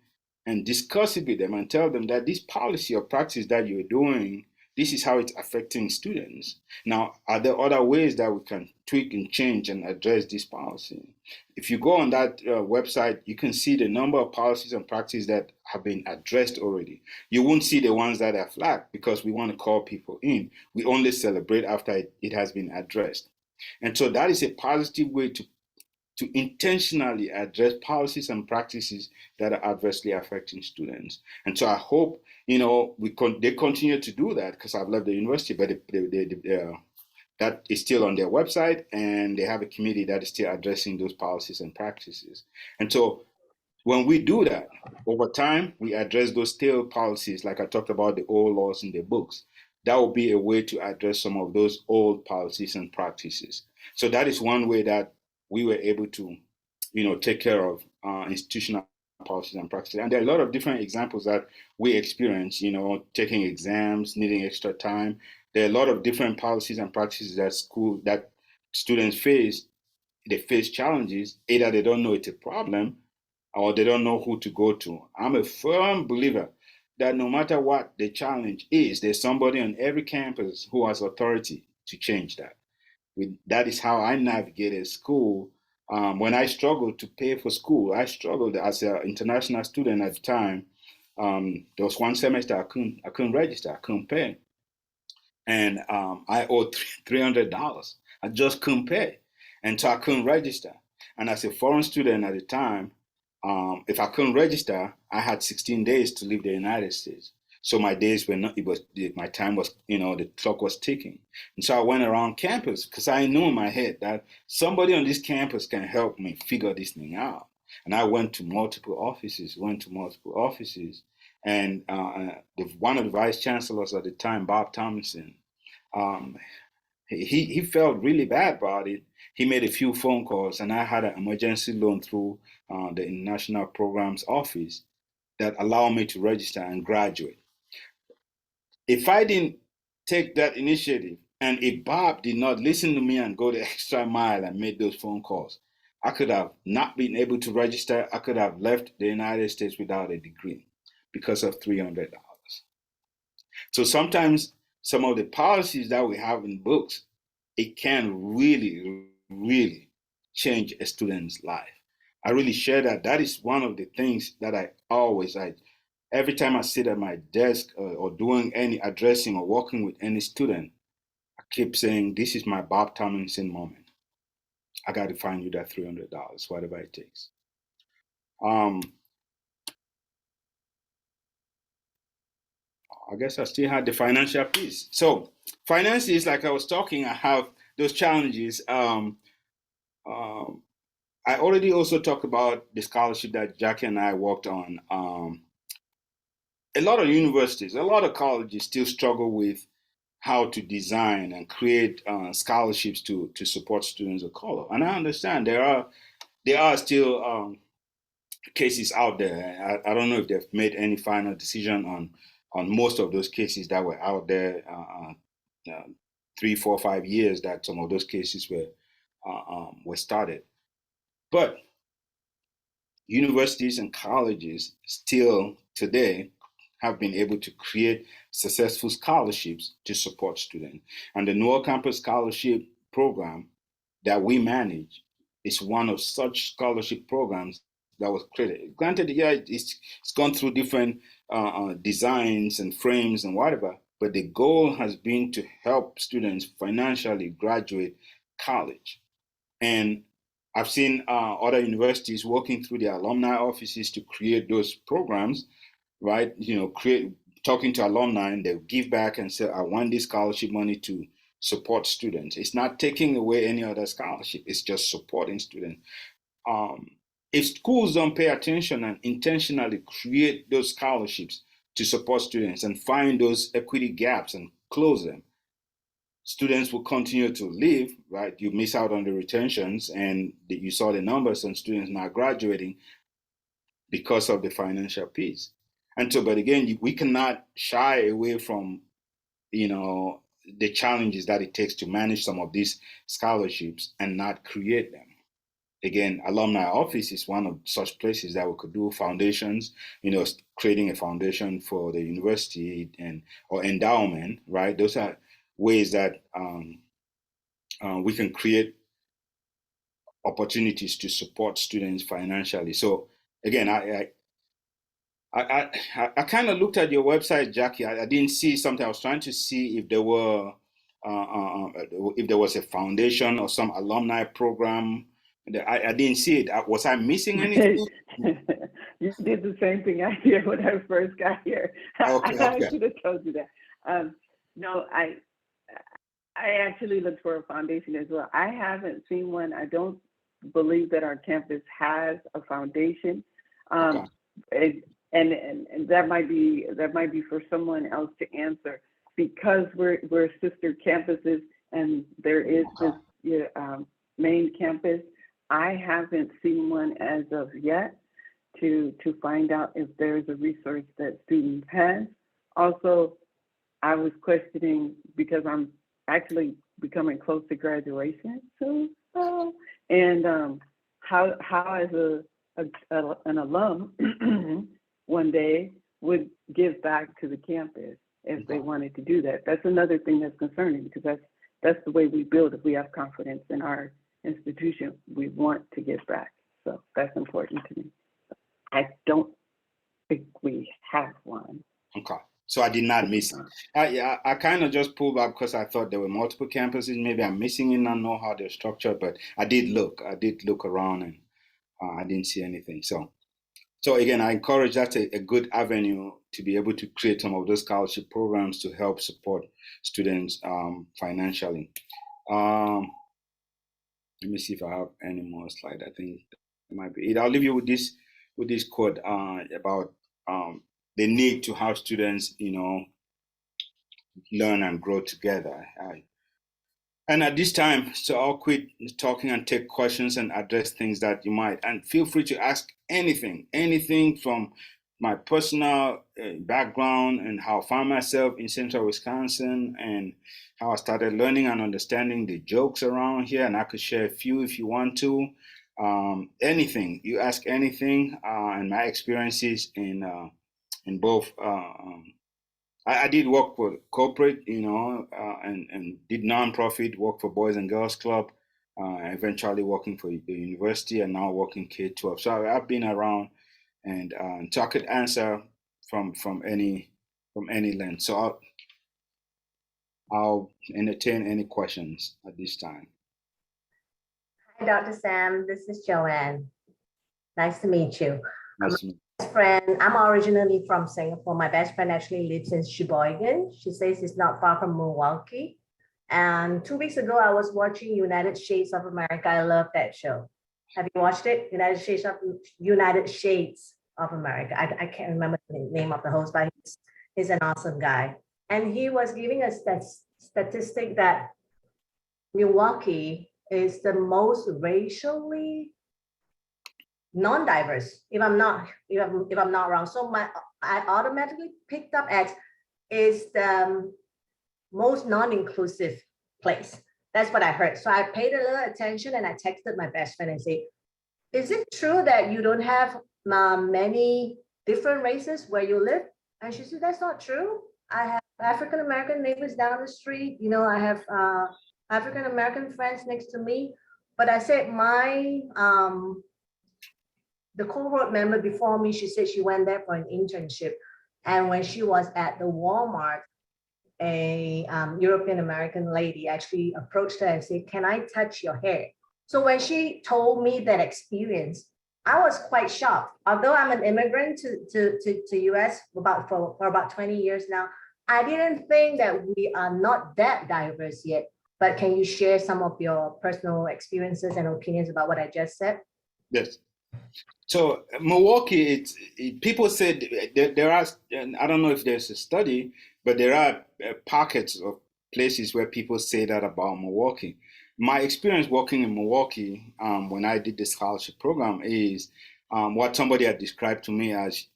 and discuss it with them and tell them that this policy or practice that you're doing, this is how it's affecting students. Now, are there other ways that we can tweak and change and address this policy? If you go on that website, you can see the number of policies and practices that have been addressed already. You won't see the ones that are flagged because we want to call people in. We only celebrate after it has been addressed. And so that is a positive way to intentionally address policies and practices that are adversely affecting students. And so I hope, they continue to do that, because I've left the university, but that is still on their website, and they have a committee that is still addressing those policies and practices. And so when we do that, over time, we address those stale policies, like I talked about the old laws in the books. That will be a way to address some of those old policies and practices. So that is one way that we were able to, take care of institutional policies and practices. And there are a lot of different examples that we experience, taking exams, needing extra time. There are a lot of different policies and practices that students face. They face challenges. Either they don't know it's a problem, or they don't know who to go to. I'm a firm believer that no matter what the challenge is, there's somebody on every campus who has authority to change that. That is how I navigated school. When I struggled to pay for school, I struggled as an international student at the time. There was one semester I couldn't register, I couldn't pay, and I owed $300. I just couldn't pay, and so I couldn't register. And as a foreign student at the time, if I couldn't register, I had 16 days to leave the United States. So my days were not, my time was, the clock was ticking. And so I went around campus because I knew in my head that somebody on this campus can help me figure this thing out. And I went to multiple offices, and one of the vice chancellors at the time, Bob Thompson, um, he felt really bad about it. He made a few phone calls, and I had an emergency loan through the International Programs Office that allowed me to register and graduate. If I didn't take that initiative, and if Bob did not listen to me and go the extra mile and make those phone calls, I could have not been able to register. I could have left the United States without a degree because of $300. So sometimes some of the policies that we have in books, it can really, really change a student's life. I really share that. That is one of the things that every time I sit at my desk or doing any addressing or working with any student, I keep saying, this is my Bob Tomlinson moment. I got to find you that $300, whatever it takes. I guess I still had the financial piece. So finances, like I was talking, I have those challenges. I already also talked about the scholarship that Jackie and I worked on. A lot of universities, a lot of colleges still struggle with how to design and create scholarships to support students of color. And I understand there are still cases out there. I don't know if they've made any final decision on most of those cases that were out there 3, 4, 5 years that some of those cases were started. But universities and colleges still today have been able to create successful scholarships to support students. And the Noel Campus Scholarship Program that we manage is one of such scholarship programs that was created. Granted, yeah, it's gone through different designs and frames and whatever, but the goal has been to help students financially graduate college. And I've seen other universities working through their alumni offices to create those programs, right? Talking to alumni, and they'll give back and say, I want this scholarship money to support students. It's not taking away any other scholarship, it's just supporting students. If schools don't pay attention and intentionally create those scholarships to support students and find those equity gaps and close them, students will continue to leave, right? You miss out on the retentions, and you saw the numbers on students not graduating because of the financial piece. And so, but again, we cannot shy away from, the challenges that it takes to manage some of these scholarships and not create them. Again, alumni office is one of such places that we could do foundations, creating a foundation for the university or endowment, right? Those are ways that we can create opportunities to support students financially. So again, I kind of looked at your website, Jackie. I didn't see something. I was trying to see if there was a foundation or some alumni program. I didn't see it. Was I missing anything? You did the same thing I did when I first got here. Okay. I should have told you that. No, I actually looked for a foundation as well. I haven't seen one. I don't believe that our campus has a foundation. Okay. And that might be for someone else to answer, because we're sister campuses and there is this main campus. I haven't seen one as of yet to find out if there's a resource that students have. Also, I was questioning, because I'm actually becoming close to graduation soon, and how as an alum one day would give back to the campus if they wanted to do that. That's another thing that's concerning, because that's the way we build. If we have confidence in our institution, we want to give back. So that's important to me. I don't think we have one. Okay. So I did not miss it. I kind of just pulled back because I thought there were multiple campuses. Maybe I'm missing it. I don't know how they're structured, but I did look around, and I didn't see anything. So again, I encourage that's a good avenue to be able to create some of those scholarship programs to help support students financially. Let me see if I have any more slides. I think that might be it. I'll leave you with this quote about the need to have students, learn and grow together. And at this time, so I'll quit talking and take questions and address things that you might. And feel free to ask anything from my personal background and how I found myself in central Wisconsin and how I started learning and understanding the jokes around here. And I could share a few if you want to. Anything, you ask anything, and my experiences in both. I did work for corporate, and did nonprofit work for Boys and Girls Club, eventually working for the university, and now working K-12. So I've been around, and so I could answer from any lens. So I'll entertain any questions at this time. Hi, Dr. Sam. This is Joanne. Nice to meet you. Nice to meet you. Best friend, I'm originally from Singapore. My best friend actually lives in Sheboygan. She says it's not far from Milwaukee. And 2 weeks ago, I was watching United Shades of America. I love that show. Have you watched it? United Shades of America. I can't remember the name of the host, but he's an awesome guy. And he was giving a statistic that Milwaukee is the most racially non-diverse, if I'm not wrong. So I automatically picked up as is the most non-inclusive place. That's what I heard. So I paid a little attention and I texted my best friend and said, is it true that you don't have many different races where you live? And she said, that's not true. I have African American neighbors down the street. I have African American friends next to me. But I said the cohort member before me, she said she went there for an internship. And when she was at the Walmart, a European American lady actually approached her and said, can I touch your hair? So when she told me that experience, I was quite shocked. Although I'm an immigrant to US for about 20 years now, I didn't think that we are not that diverse yet. But can you share some of your personal experiences and opinions about what I just said? Yes. So Milwaukee, people said there are, and I don't know if there's a study, but there are pockets of places where people say that about Milwaukee. My experience working in Milwaukee when I did the scholarship program is what somebody had described to me as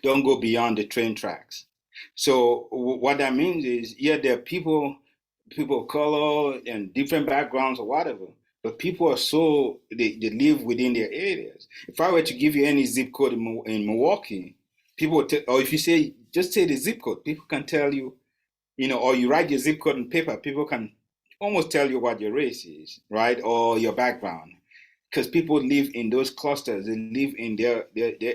don't go beyond the train tracks. So what that means is, yeah, there are people of color and different backgrounds or whatever, but people are they live within their areas. If I were to give you any zip code in Milwaukee, people would or if you just say the zip code, people can tell you, or you write your zip code on paper, people can almost tell you what your race is, right? Or your background. Because people live in those clusters, they live in their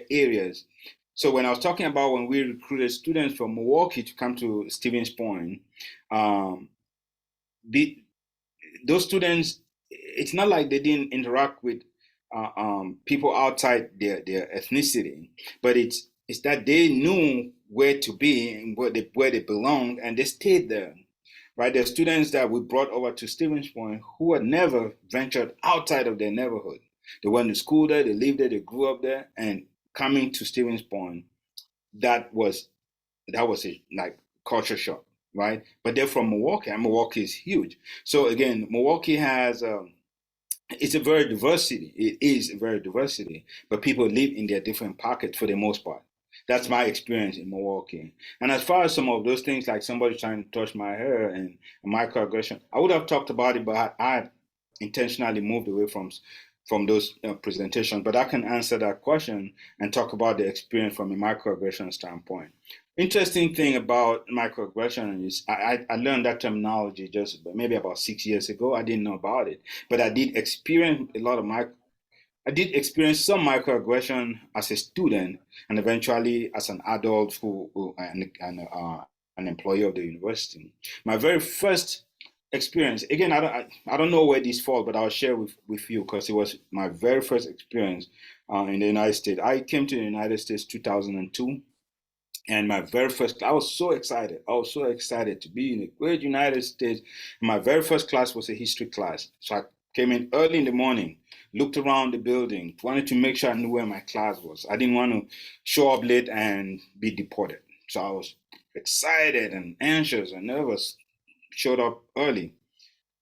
areas. So when I was talking about when we recruited students from Milwaukee to come to Stevens Point, those students, it's not like they didn't interact with people outside their ethnicity, but it's that they knew where to be and where they belonged, and they stayed there. Right, there are students that we brought over to Stevens Point who had never ventured outside of their neighborhood. They went to school there, they lived there, they grew up there, and coming to Stevens Point, that was a like culture shock, right? But they're from Milwaukee, and Milwaukee is huge. So again, Milwaukee has it's a very diversity. It is a very diversity, but people live in their different pockets for the most part. That's my experience in Milwaukee. And as far as some of those things, like somebody trying to touch my hair and microaggression, I would have talked about it, but I intentionally moved away from those presentations. But I can answer that question and talk about the experience from a microaggression standpoint. Interesting thing about microaggression is I learned that terminology just maybe about 6 years ago. I didn't know about it, but I did experience some microaggression as a student and eventually as an adult and an employee of the university. My very first experience, again, I don't know where this falls, but I'll share with you because it was my very first experience in the United States. I came to the United States 2002. And my very first, I was so excited. I was so excited to be in the great United States. My very first class was a history class. So I came in early in the morning, looked around the building, wanted to make sure I knew where my class was. I didn't want to show up late and be deported. So I was excited and anxious and nervous, showed up early.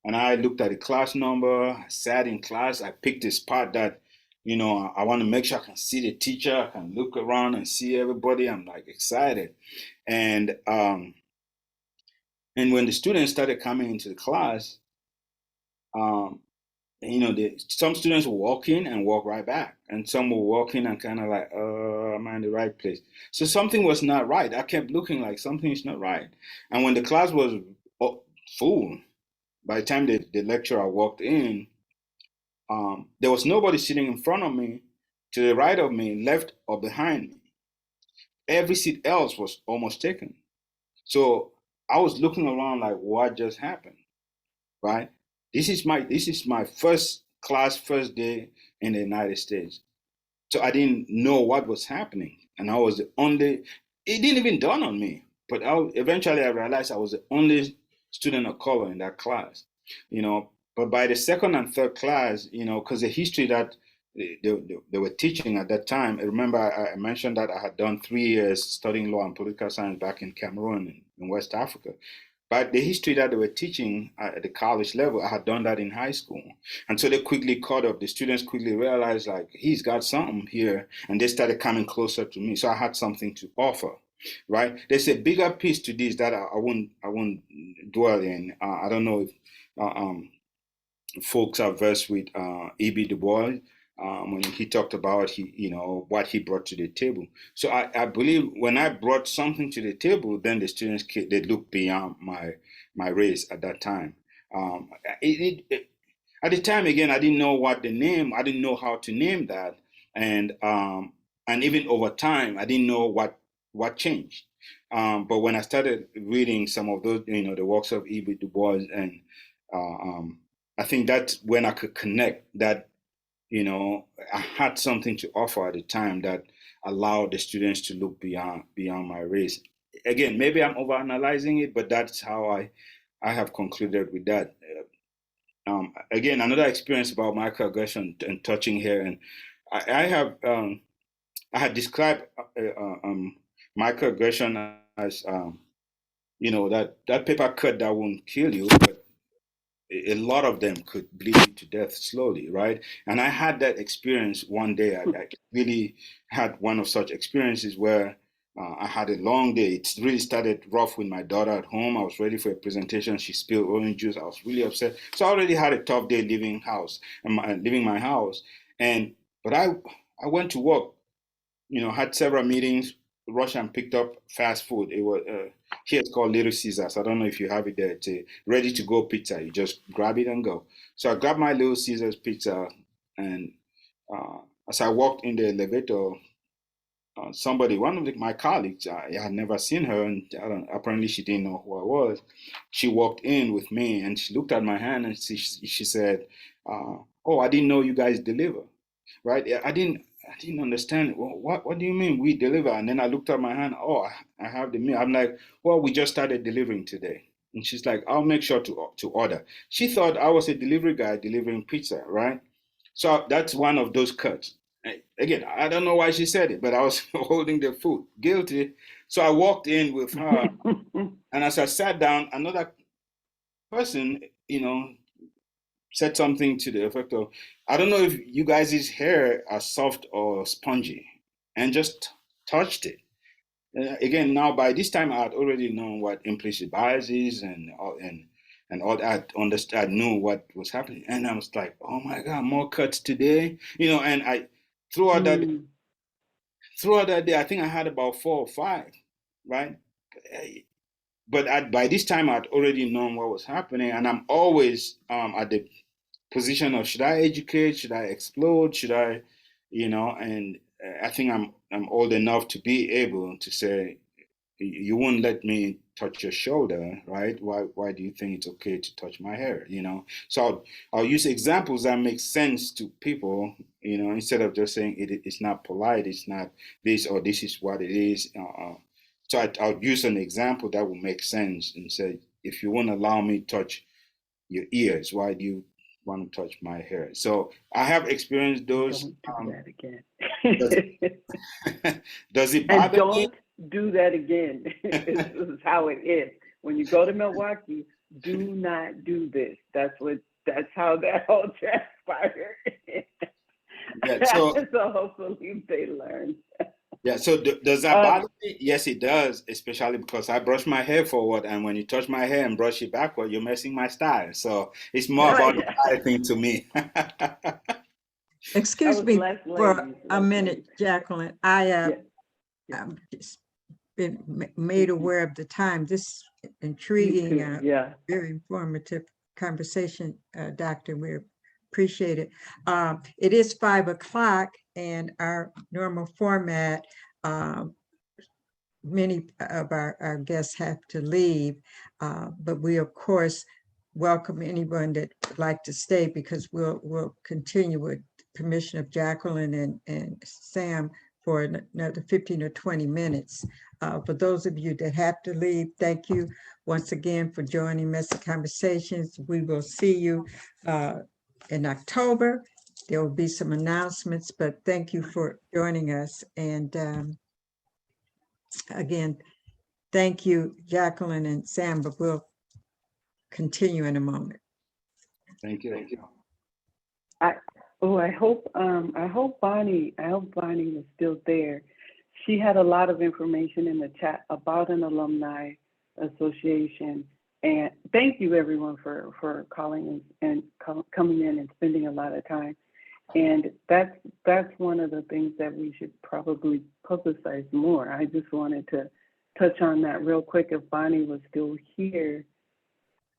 And I looked at the class number, I sat in class, I picked a spot that I want to make sure I can see the teacher, I can look around and see everybody. I'm like excited. And when the students started coming into the class, some students will walk in and walk right back. And some will walk in and kind of like, am I in the right place? So something was not right. I kept looking like something is not right. And when the class was full, by the time the lecturer walked in, there was nobody sitting in front of me, to the right of me, left or behind me. Every seat else was almost taken. So I was looking around like, what just happened, right? This is my first day in the United States. So I didn't know what was happening, and I was the only. It didn't even dawn on me, but eventually I realized I was the only student of color in that class, But by the second and third class, because the history that they were teaching at that time, I remember I mentioned that I had done 3 years studying law and political science back in Cameroon in West Africa. But the history that they were teaching at the college level, I had done that in high school. And so they quickly caught up. The students quickly realized, like, he's got something here. And they started coming closer to me. So I had something to offer, right? There's a bigger piece to this that I won't dwell in. I don't know if folks are versed with E.B. Du Bois. When he talked about what he brought to the table. So I believe when I brought something to the table, then the students they looked beyond my race at that time. At the time, again, I didn't know I didn't know how to name that, and even over time, I didn't know what changed. But when I started reading some of those, the works of E.B. Du Bois, and I think that's when I could connect that. I had something to offer at the time that allowed the students to look beyond my race. Again, maybe I'm overanalyzing it, but that's how I have concluded with that. Again, another experience about microaggression and touching here, and I had described microaggression as that paper cut that won't kill you, but a lot of them could bleed you to death slowly, right? And I had that experience one day. I really had one of such experiences where I had a long day. It really started rough with my daughter at home. I was ready for a presentation. She spilled orange juice. I was really upset. So I already had a tough day leaving my house. But I went to work. Had several meetings. Rushed and picked up fast food. It was here it's called Little Caesars. I don't know if you have it there. It's a ready to go pizza. You just grab it and go. So I grabbed my Little Caesars pizza, and as I walked in the elevator, one of my colleagues, I had never seen her, and apparently she didn't know who I was. She walked in with me, and she looked at my hand, and she said, "Oh, I didn't know you guys deliver." Right? I didn't understand. Well, what do you mean we deliver? And then I looked at my hand. Oh, I have the meal. I'm like, well, we just started delivering today. And she's like, I'll make sure to order. She thought I was a delivery guy delivering pizza, right? So that's one of those cuts. Again, I don't know why she said it, but I was holding the food. Guilty. So I walked in with her, and as I sat down, another person, said something to the effect of, I don't know if you guys' hair are soft or spongy, and just touched it. Again, now by this time, I had already known what implicit bias is and all that. I knew what was happening, and I was like, "Oh my God, more cuts today!" And I throughout that day, I think I had about 4 or 5, right? But by this time, I'd already known what was happening, and I'm always at the position of, should I educate, should I explode, should I, and I think I'm old enough to be able to say, you won't let me touch your shoulder, right? Why do you think it's okay to touch my hair? So I'll use examples that make sense to people, instead of just saying it's not polite, it's not this, or this is what it is. So I'll use an example that will make sense and say, if you won't allow me to touch your ears, why do you want to touch my hair? So I have experienced those. Don't do that again. Does it and bother don't me? do that again. This is how it is. When you go to Milwaukee, do not do this. That's how that all transpired. Yeah, so hopefully they learn. Yeah, so does that bother me? Yes, it does, especially because I brush my hair forward, and when you touch my hair and brush it backward, you're messing my style. So it's more about the style thing to me. Excuse me for a minute, Jacqueline. I I've just been made aware of the time. This intriguing, very informative conversation, Doctor. We appreciate it. It is 5 o'clock, and our normal format, many of our guests have to leave, but we of course welcome anyone that would like to stay, because we'll continue with permission of Jacqueline and Sam for another 15 or 20 minutes. For those of you that have to leave, thank you once again for joining Messy Conversations. We will see you in October. There will be some announcements, but thank you for joining us. And again, thank you, Jacqueline and Sam, but we'll continue in a moment. Thank you. I hope Bonnie is still there. She had a lot of information in the chat about an alumni association. And thank you everyone for calling and coming in and spending a lot of time. And that's one of the things that we should probably publicize more. I just wanted to touch on that real quick. If Bonnie was still here,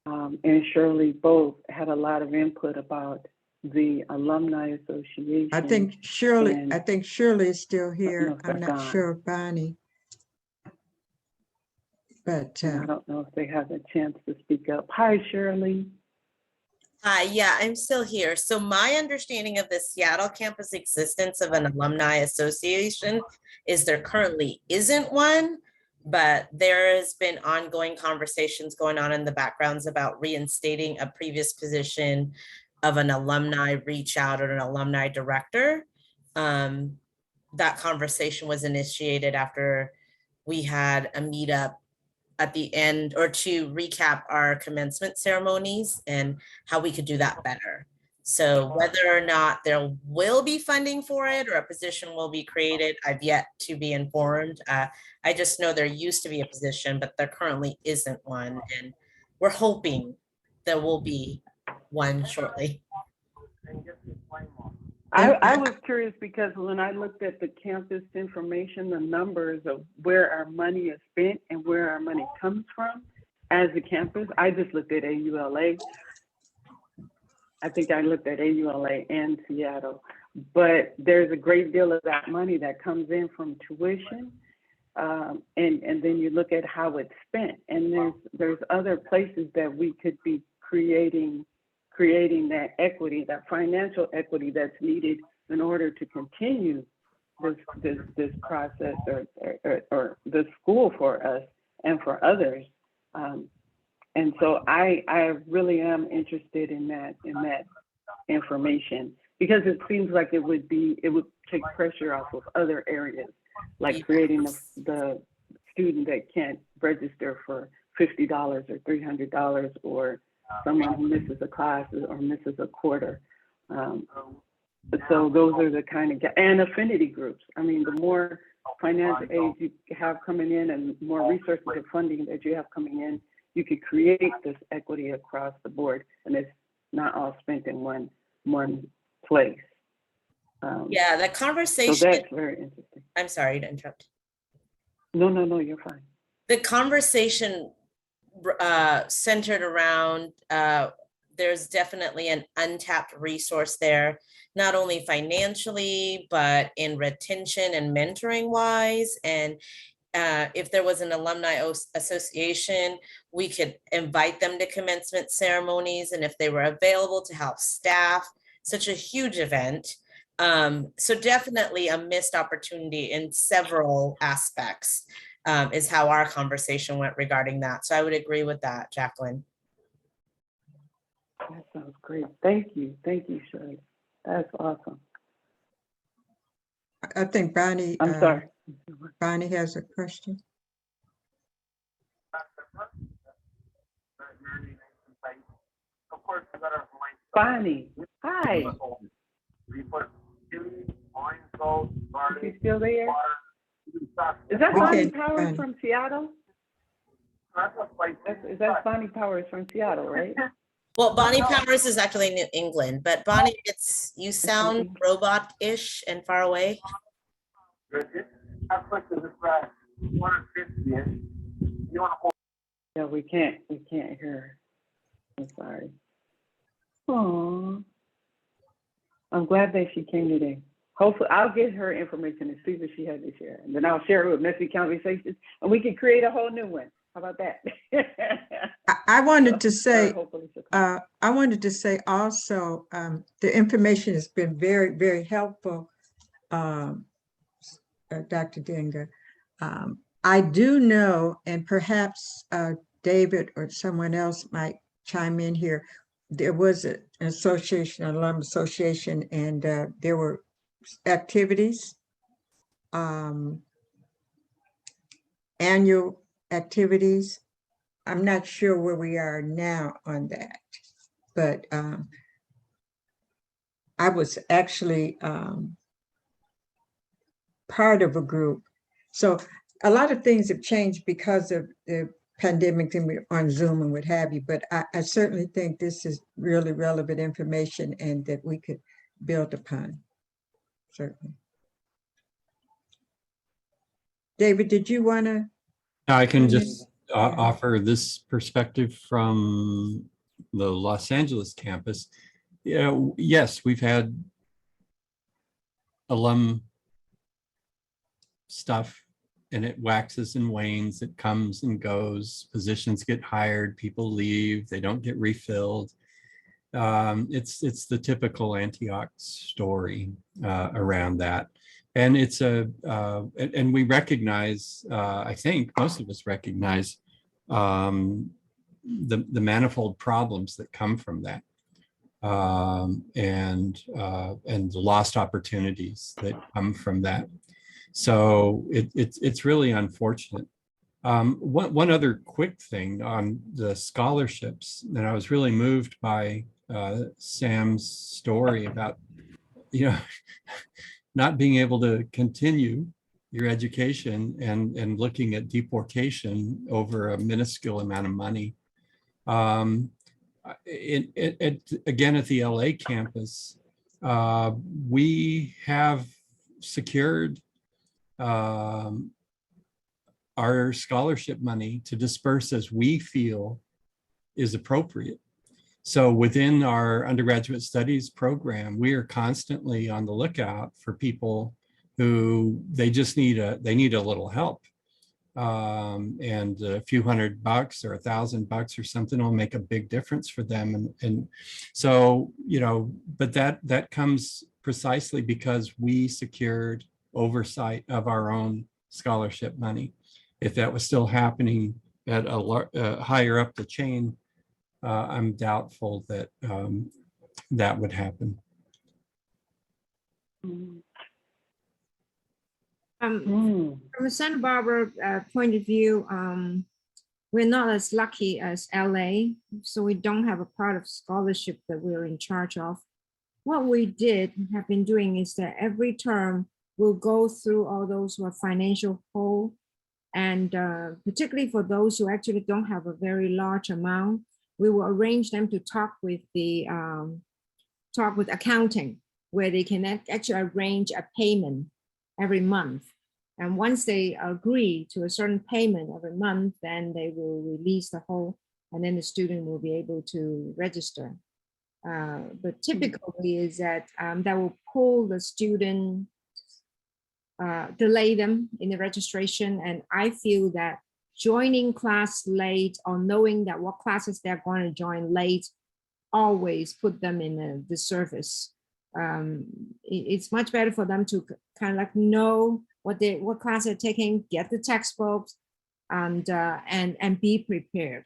and Shirley both had a lot of input about the Alumni Association. I think Shirley is still here. I'm not gone. sure of Bonnie. But I don't know if they have a chance to speak up. Hi, Shirley. Hi, yeah, I'm still here. So my understanding of the Seattle campus existence of an alumni association is there currently isn't one, but there has been ongoing conversations going on in the backgrounds about reinstating a previous position of an alumni reach out or an alumni director. That conversation was initiated after we had a meetup at the end, or to recap our commencement ceremonies and how we could do that better. So whether or not there will be funding for it or a position will be created, I've yet to be informed. I just know there used to be a position, but there currently isn't one. And we're hoping there will be one shortly. I was curious because when I looked at the campus information, the numbers of where our money is spent and where our money comes from as a campus, I just looked at AULA. I think I looked at AULA and Seattle, but there's a great deal of that money that comes in from tuition. And then you look at how it's spent, and there's other places that we could be creating that equity, that financial equity that's needed in order to continue this process or the school for us and for others. And so I really am interested in that information, because it seems like it would take pressure off of other areas, like creating the student that can't register for $50 or $300, or someone who misses a class or misses a quarter. So those are the kind of, and affinity groups. I mean, the more financial aid you have coming in and more resources and funding that you have coming in, you could create this equity across the board, and it's not all spent in one place. Yeah, the conversation. So that's very interesting. I'm sorry to interrupt. No, you're fine. The conversation centered around there's definitely an untapped resource there, not only financially, but in retention and mentoring wise. And if there was an alumni association, we could invite them to commencement ceremonies, and if they were available to help staff such a huge event. So definitely a missed opportunity in several aspects. Is how our conversation went regarding that. So I would agree with that, Jacqueline. That sounds great. Thank you, Shirley. That's awesome. I think Bonnie. I'm sorry. Bonnie has a question. Bonnie, hi. Is she still there? Is that Bonnie Powers from Seattle? Is that Bonnie Powers from Seattle, right? Well, Bonnie Powers is actually New England, but Bonnie, you sound robot-ish and far away. Yeah, we can't hear her. I'm sorry. Oh, I'm glad that she came today. Hopefully, I'll get her information as soon as she has to share, and then I'll share it with Messy Conversations, and we can create a whole new one. How about that? I wanted to say, also, the information has been very, very helpful Dr. Dinga. I do know, and perhaps David or someone else might chime in here. There was an association, an alum association, and there were activities, annual activities. I'm not sure where we are now on that, but I was actually part of a group. So a lot of things have changed because of the pandemic and we're on Zoom and what have you, but I certainly think this is really relevant information and that we could build upon, certainly. David, did you want to? I can chime in? just offer this perspective from the Los Angeles campus. Yeah, yes, we've had alum stuff and it waxes and wanes, it comes and goes, positions get hired, people leave, they don't get refilled. It's the typical Antioch story around that. And it's and we recognize, I think most of us recognize the manifold problems that come from that. And the lost opportunities that come from that. So it's really unfortunate. One other quick thing on the scholarships, and I was really moved by Sam's story about, not being able to continue your education and looking at deportation over a minuscule amount of money. Again, at the LA campus, we have secured our scholarship money to disperse as we feel is appropriate. So within our undergraduate studies program, we are constantly on the lookout for people who they just need a little help. And a few $100 or $1,000 or something will make a big difference for them. And so, but that comes precisely because we secured oversight of our own scholarship money. If that was still happening at a higher up the chain, I'm doubtful that that would happen. From a Santa Barbara point of view, we're not as lucky as LA, so we don't have a part of scholarship that we're in charge of. What we have been doing is that every term we'll go through all those who are financial whole, and particularly for those who actually don't have a very large amount, we will arrange them to talk with accounting, where they can actually arrange a payment every month. And once they agree to a certain payment every month, then they will release the whole, and then the student will be able to register. But typically is that that will pull the student, delay them in the registration. And I feel that joining class late or knowing that what classes they're going to join late always put them in a disservice. It's much better for them to kind of like know what class they're taking, get the textbooks, and be prepared.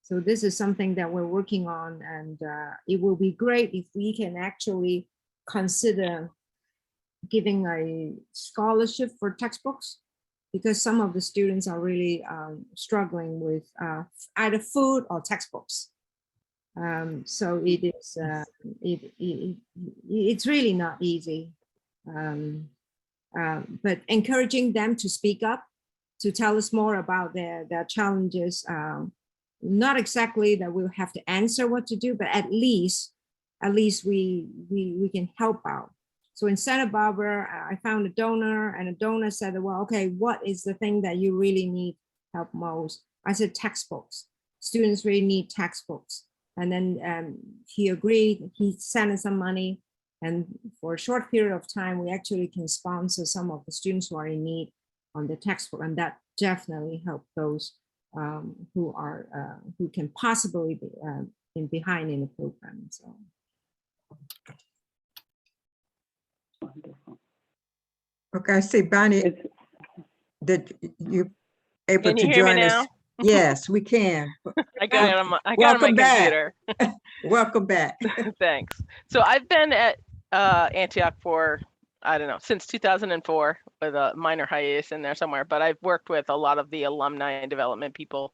So this is something that we're working on, and it will be great if we can actually consider giving a scholarship for textbooks, because some of the students are really struggling with either food or textbooks. So it is it's really not easy, but encouraging them to speak up, to tell us more about their challenges. Not exactly that we'll have to answer what to do, but at least we can help out. So in Santa Barbara, I found a donor, and a donor said, well, okay, what is the thing that you really need help most? I said textbooks. Students really need textbooks. And then he agreed, he sent us some money. And for a short period of time, we actually can sponsor some of the students who are in need on the textbook. And that definitely helped those who can possibly be behind in the program. So. Wonderful. Okay, I see Bonnie, It's, that you able Can you to hear me join us. now? Yes, we can. I got it on my, I got it on my Welcome back. computer. Welcome back. Thanks. So I've been at Antioch for, I don't know, since 2004 with a minor hiatus in there somewhere, but I've worked with a lot of the alumni and development people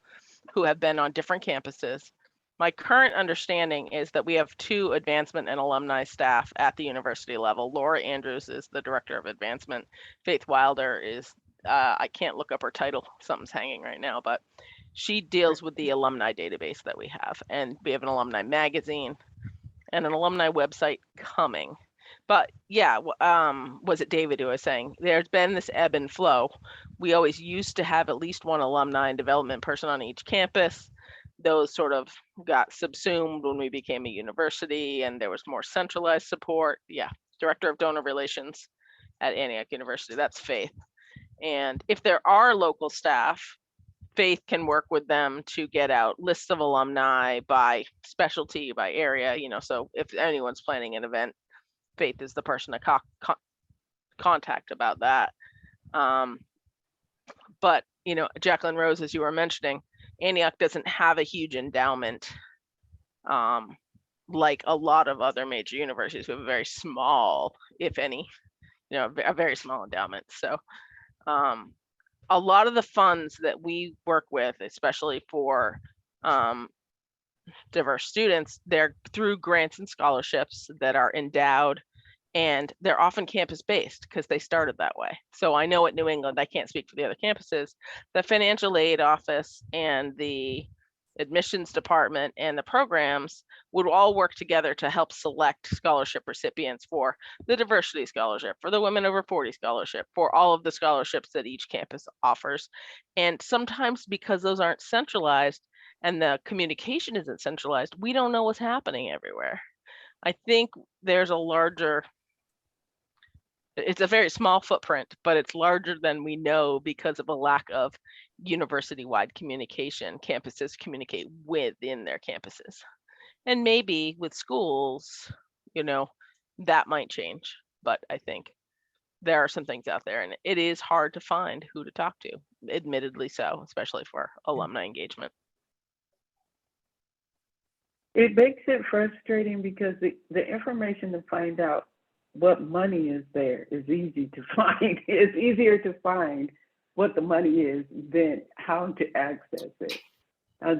who have been on different campuses. My current understanding is that we have 2 advancement and alumni staff at the university level. Laura Andrews is the director of advancement. Faith Wilder is, I can't look up her title, something's hanging right now, but she deals with the alumni database that we have. And we have an alumni magazine and an alumni website coming. But yeah, was it David who was saying there's been this ebb and flow? We always used to have at least one alumni and development person on each campus. Those sort of got subsumed when we became a university and there was more centralized support. Yeah, Director of Donor Relations at Antioch University, that's Faith. And if there are local staff, Faith can work with them to get out lists of alumni by specialty, by area, you know, so if anyone's planning an event, Faith is the person to contact about that. But, you know, Jacqueline Rose, as you were mentioning, Antioch doesn't have a huge endowment like a lot of other major universities. We have a very small, if any, you know, a very small endowment. So a lot of the funds that we work with, especially for diverse students, they're through grants and scholarships that are endowed, and they're often campus based because they started that way. So I know at New England, I can't speak for the other campuses, the financial aid office and the admissions department and the programs would all work together to help select scholarship recipients for the diversity scholarship, for the women over 40 scholarship, for all of the scholarships that each campus offers. And sometimes because those aren't centralized and the communication isn't centralized, we don't know what's happening everywhere. I think there's a larger, it's a very small footprint, but it's larger than we know because of a lack of university-wide communication. Campuses communicate within their campuses. And maybe with schools, you know, that might change. But I think there are some things out there and it is hard to find who to talk to, admittedly so, especially for alumni engagement. it makes it frustrating because the information to find out what money is there is easy to find. It's easier to find what the money is than how to access it.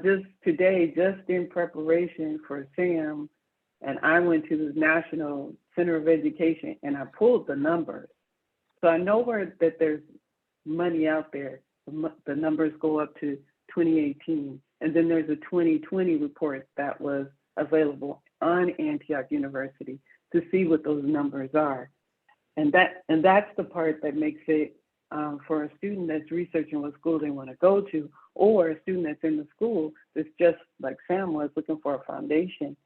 Just today, just in preparation for SAM, and I went to the National Center of Education and I pulled the numbers. So I know where that there's money out there. The numbers go up to 2018. And then there's a 2020 report that was available on Antioch University to see what those numbers are. And that's the part that makes it for a student that's researching what school they want to go to, or a student that's in the school that's just like Sam was looking for a foundation.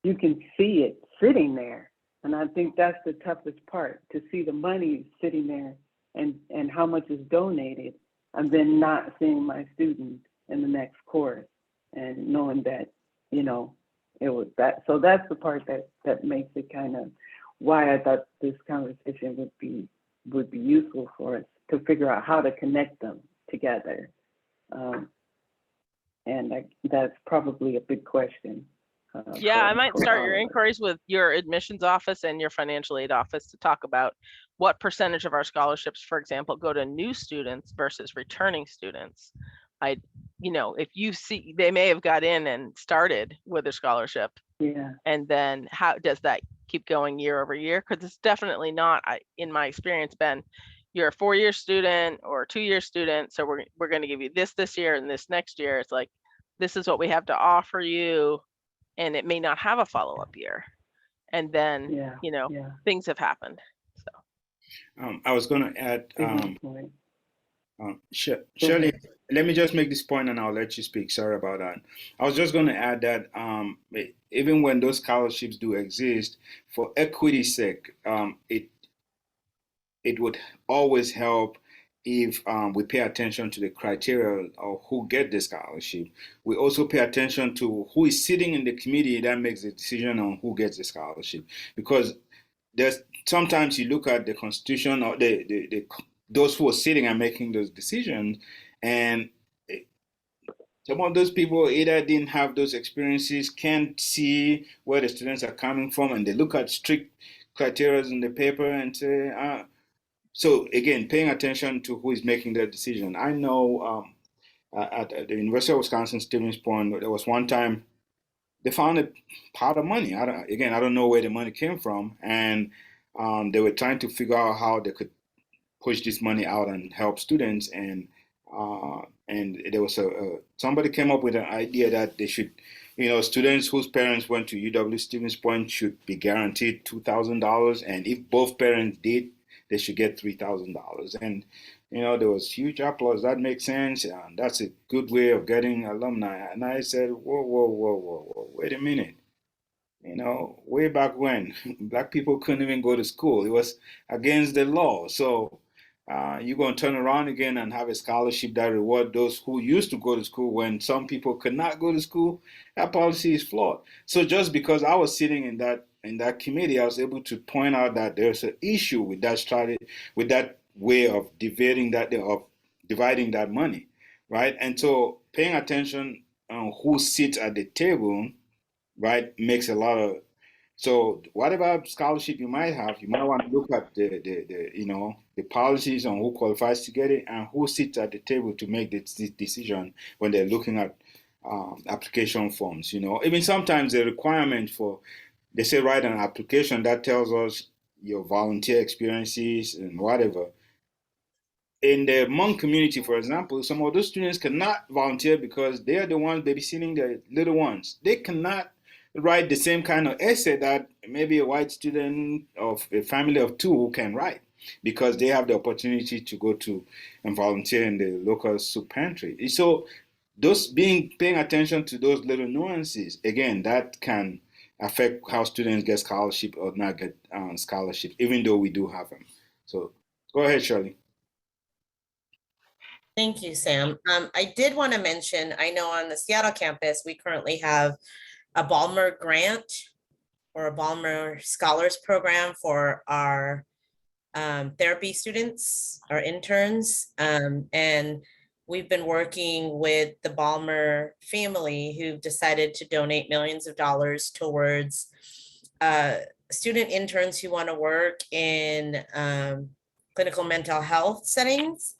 You can see it sitting there. And I think that's the toughest part, to see the money sitting there and how much is donated, and then not seeing my student in the next course and knowing that, you know, it was that. So that's the part that makes it kind of why I thought this conversation would be useful for us to figure out how to connect them together. And that's probably a big question. Yeah, I might start all your of us. inquiries with your admissions office and your financial aid office to talk about what percentage of our scholarships, for example, go to new students versus returning students. You know, if you see, they may have got in and started with a scholarship. Yeah. And then how does that keep going year over year? Because it's definitely not, in my experience, been you're a 4-year student or a 2-year student, so we're going to give you this year and this next year. It's like, this is what we have to offer you, and it may not have a follow-up year. And then, Yeah. you know, Yeah. things have happened. So I was going to add, Point. Shirley, let me just make this point and I'll let you speak. Sorry about that. I was just going to add that even when those scholarships do exist, for equity's sake, it would always help if we pay attention to the criteria of who get the scholarship. We also pay attention to who is sitting in the committee that makes the decision on who gets the scholarship. Because there's sometimes you look at the Constitution or those who are sitting and making those decisions, and some of those people either didn't have those experiences, can't see where the students are coming from, and they look at strict criteria in the paper and say, so again, paying attention to who is making that decision. I know at the University of Wisconsin Stevens Point, there was one time they found a pot of money. I don't know where the money came from, and they were trying to figure out how they could push this money out and help students. And there was somebody came up with an idea that they should, students whose parents went to UW Stevens Point should be guaranteed $2,000, and if both parents did, they should get $3,000. And there was huge applause. That makes sense. And that's a good way of getting alumni. And I said, whoa, whoa, whoa, whoa, whoa, wait a minute. Way back when, Black people couldn't even go to school. It was against the law. So you're going to turn around again and have a scholarship that reward those who used to go to school when some people could not go to school. That policy is flawed. So just because I was sitting in that committee, I was able to point out that there's an issue with that strategy, with that way of dividing that money, right? And so paying attention on who sits at the table, right, makes a lot of. So whatever scholarship you might have, you might want to look at the policies on who qualifies to get it and who sits at the table to make this decision when they're looking at application forms. Even sometimes the requirement they say write an application that tells us your volunteer experiences and whatever. In the Hmong community, for example, some of those students cannot volunteer because they are the ones babysitting the little ones. They cannot write the same kind of essay that maybe a white student of a family of two can write because they have the opportunity to go to and volunteer in the local soup pantry. So paying attention to those little nuances, again, that can affect how students get scholarship or not get scholarship, even though we do have them. So go ahead, Shirley. Thank you, Sam. I did want to mention, I know on the Seattle campus, we currently have a Balmer grant or a Balmer Scholars Program for our therapy students, our interns. And we've been working with the Balmer family who've decided to donate millions of dollars towards student interns who want to work in clinical mental health settings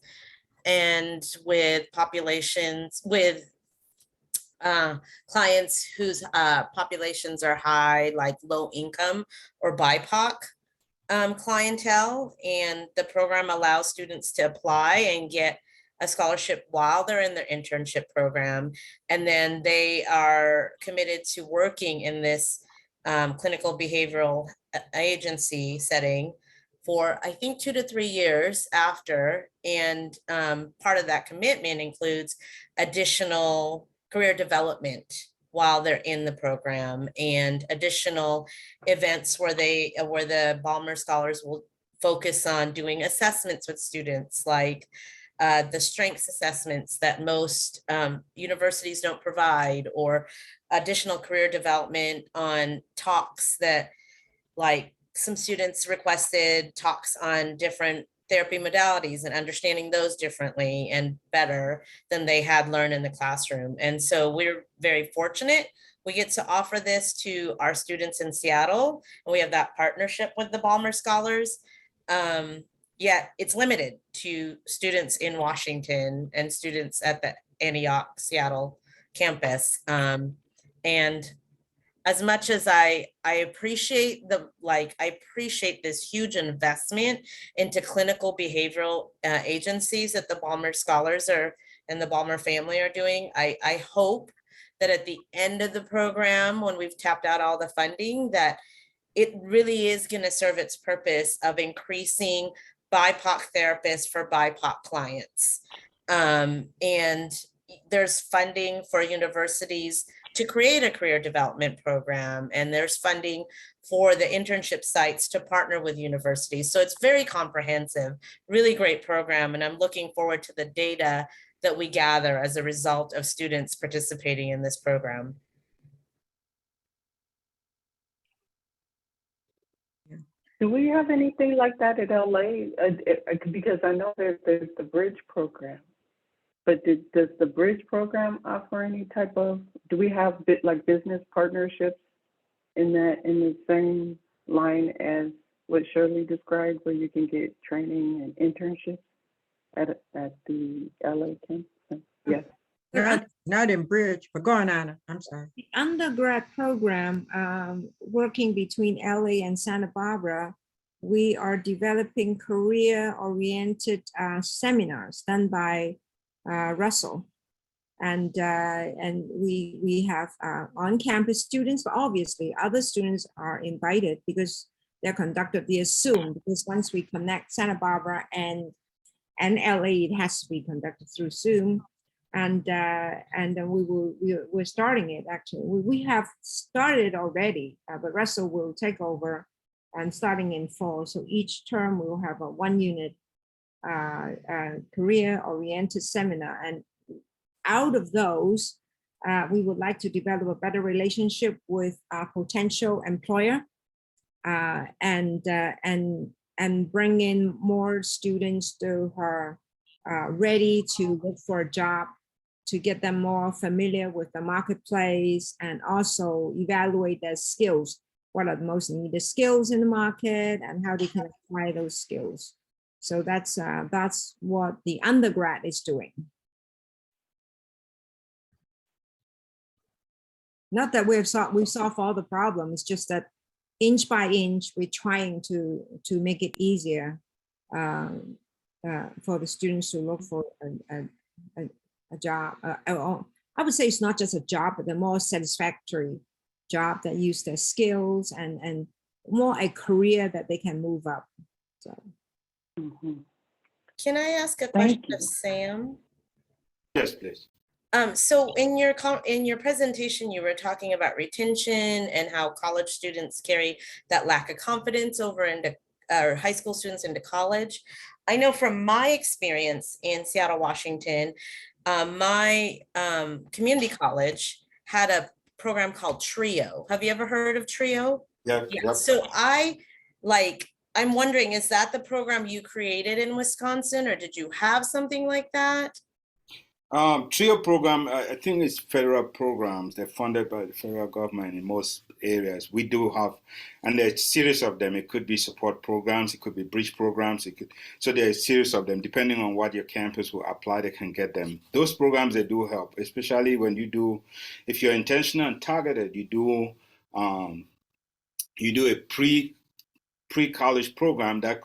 and with populations, with clients whose populations are high, like low income or BIPOC clientele. And the program allows students to apply and get a scholarship while they're in their internship program. And then they are committed to working in this clinical behavioral agency setting for, I think, 2 to 3 years after. And part of that commitment includes additional career development while they're in the program and additional events where the Balmer Scholars will focus on doing assessments with students, like the strengths assessments that most universities don't provide, or additional career development on talks that, like, some students requested talks on different therapy modalities and understanding those differently and better than they had learned in the classroom. And so we're very fortunate. We get to offer this to our students in Seattle, and we have that partnership with the Balmer Scholars. Yet it's limited to students in Washington and students at the Antioch, Seattle campus. And as much as I appreciate I appreciate this huge investment into clinical behavioral agencies that the Balmer Scholars and the Balmer family are doing, I hope that at the end of the program, when we've tapped out all the funding, that it really is going to serve its purpose of increasing BIPOC therapists for BIPOC clients. And there's funding for universities to create a career development program, and there's funding for the internship sites to partner with universities. So it's very comprehensive, really great program. And I'm looking forward to the data that we gather as a result of students participating in this program. Do we have anything like that at LA? Because I know there's the Bridge program, but does the Bridge program offer any type of? Do we have like business partnerships in the same line as what Shirley described, where you can get training and internships at the LA campus? Yes. Not in Bridge, but go on, Anna. I'm sorry. The undergrad program, working between LA and Santa Barbara, we are developing career-oriented seminars done by Russell. And we have on-campus students, but obviously other students are invited because they're conducted via Zoom, because once we connect Santa Barbara and LA, it has to be conducted through Zoom. And then we're starting it actually. We have started already, but Russell will take over and starting in fall. So each term we will have a 1-unit career-oriented seminar. And out of those, we would like to develop a better relationship with our potential employer and bring in more students who are ready to look for a job, to get them more familiar with the marketplace, and also evaluate their skills. What are the most needed skills in the market and how they can apply those skills. So that's what the undergrad is doing. Not that we've solved all the problems, just that inch by inch, we're trying to make it easier for the students to look for a job. I would say it's not just a job, but a more satisfactory job that use their skills and more a career that they can move up. So. Can I ask a question of Sam? Yes, please. So in your presentation, you were talking about retention and how college students carry that lack of confidence over into high school students into college. I know from my experience in Seattle, Washington, my community college had a program called TRIO. Have you ever heard of TRIO? Yeah. Yep. So I'm wondering, is that the program you created in Wisconsin, or did you have something like that? TRIO program, I think it's federal programs. They're funded by the federal government in most areas. We do have, and there's a series of them. It could be support programs, it could be bridge programs. So there's a series of them. Depending on what your campus will apply, they can get them. Those programs, they do help, especially when you do, if you're intentional and targeted, you do a pre-college program that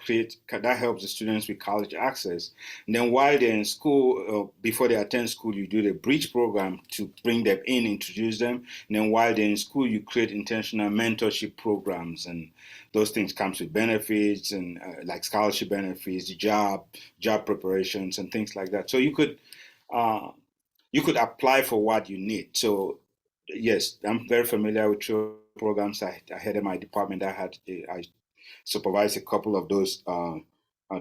helps the students with college access. And then while they're in school, before they attend school, you do the bridge program to bring them in, introduce them. And then while they're in school, you create intentional mentorship programs, and those things comes with benefits and like scholarship benefits, job preparations, and things like that. So you could apply for what you need. So yes, I'm very familiar with programs. I had in my department. I supervise a couple of those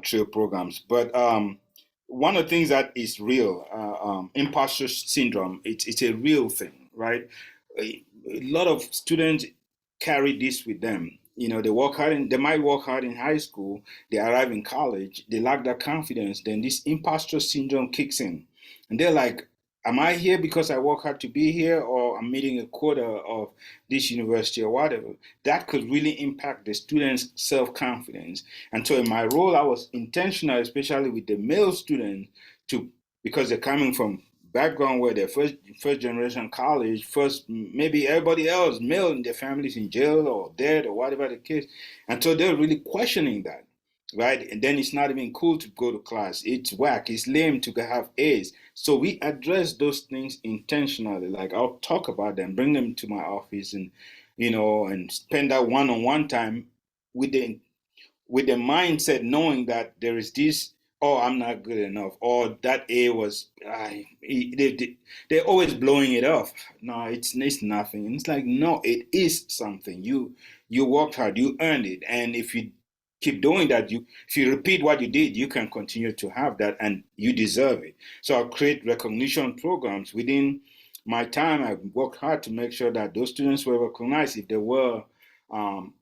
TRIO programs. But one of the things that is real, imposter syndrome, it's a real thing, right? A lot of students carry this with them. They they might work hard in high school, they arrive in college, they lack that confidence, then this imposter syndrome kicks in. And they're like, am I here because I work hard to be here, or I'm meeting a quota of this university or whatever? That could really impact the students' self-confidence. And so in my role, I was intentional, especially with the male students, because they're coming from background where they're first generation college, maybe everybody else, male in their families in jail or dead or whatever the case. And so they're really questioning that. Right. And then it's not even cool to go to class. It's whack. It's lame to have A's. So we address those things intentionally. Like I'll talk about them, bring them to my office, and and spend that one-on-one time with the mindset, knowing that there is this, oh, I'm not good enough, or that A was, they're always blowing it off. No, it's nothing. And it's like, no, it is something. You worked hard, you earned it, and if you keep doing that, if you repeat what you did, you can continue to have that, and you deserve it. So I'll create recognition programs. Within my time, I worked hard to make sure that those students were recognized if they were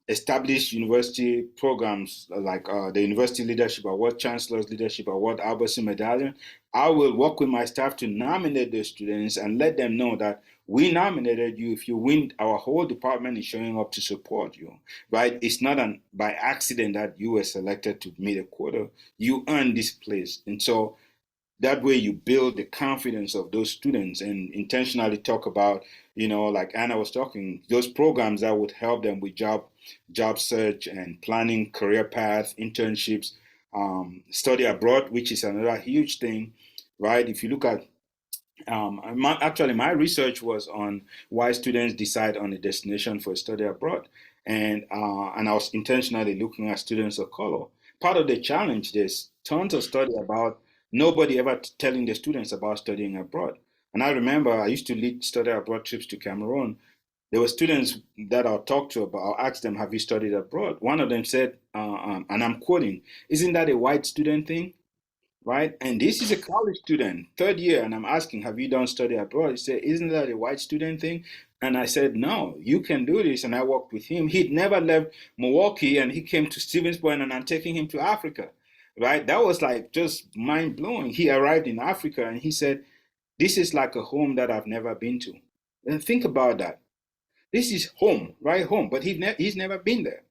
established university programs like the University Leadership Award, Chancellor's Leadership Award, Albertson Medallion, I will work with my staff to nominate those students and let them know that we nominated you. If you win, our whole department is showing up to support you, right? It's not by accident that you were selected to meet a quota. You earned this place. And so that way you build the confidence of those students and intentionally talk about, like Anna was talking, those programs that would help them with job search and planning career path, internships, study abroad, which is another huge thing, right? If you look at my research was on why students decide on a destination for a study abroad, and I was intentionally looking at students of color. Part of the challenge, there's tons of study about nobody ever telling the students about studying abroad. And I remember I used to lead study abroad trips to Cameroon. There were students that I'll talk to about, I'll ask them, have you studied abroad? One of them said, and I'm quoting, isn't that a white student thing? Right? And this is a college student, third year, and I'm asking, have you done study abroad? He said, isn't that a white student thing? And I said, no, you can do this. And I worked with him. He'd never left Milwaukee, and he came to Stevens Point, and I'm taking him to Africa. Right? That was like just mind blowing. He arrived in Africa, and he said, this is like a home that I've never been to. And think about that. This is home, right? Home, but he's never been there,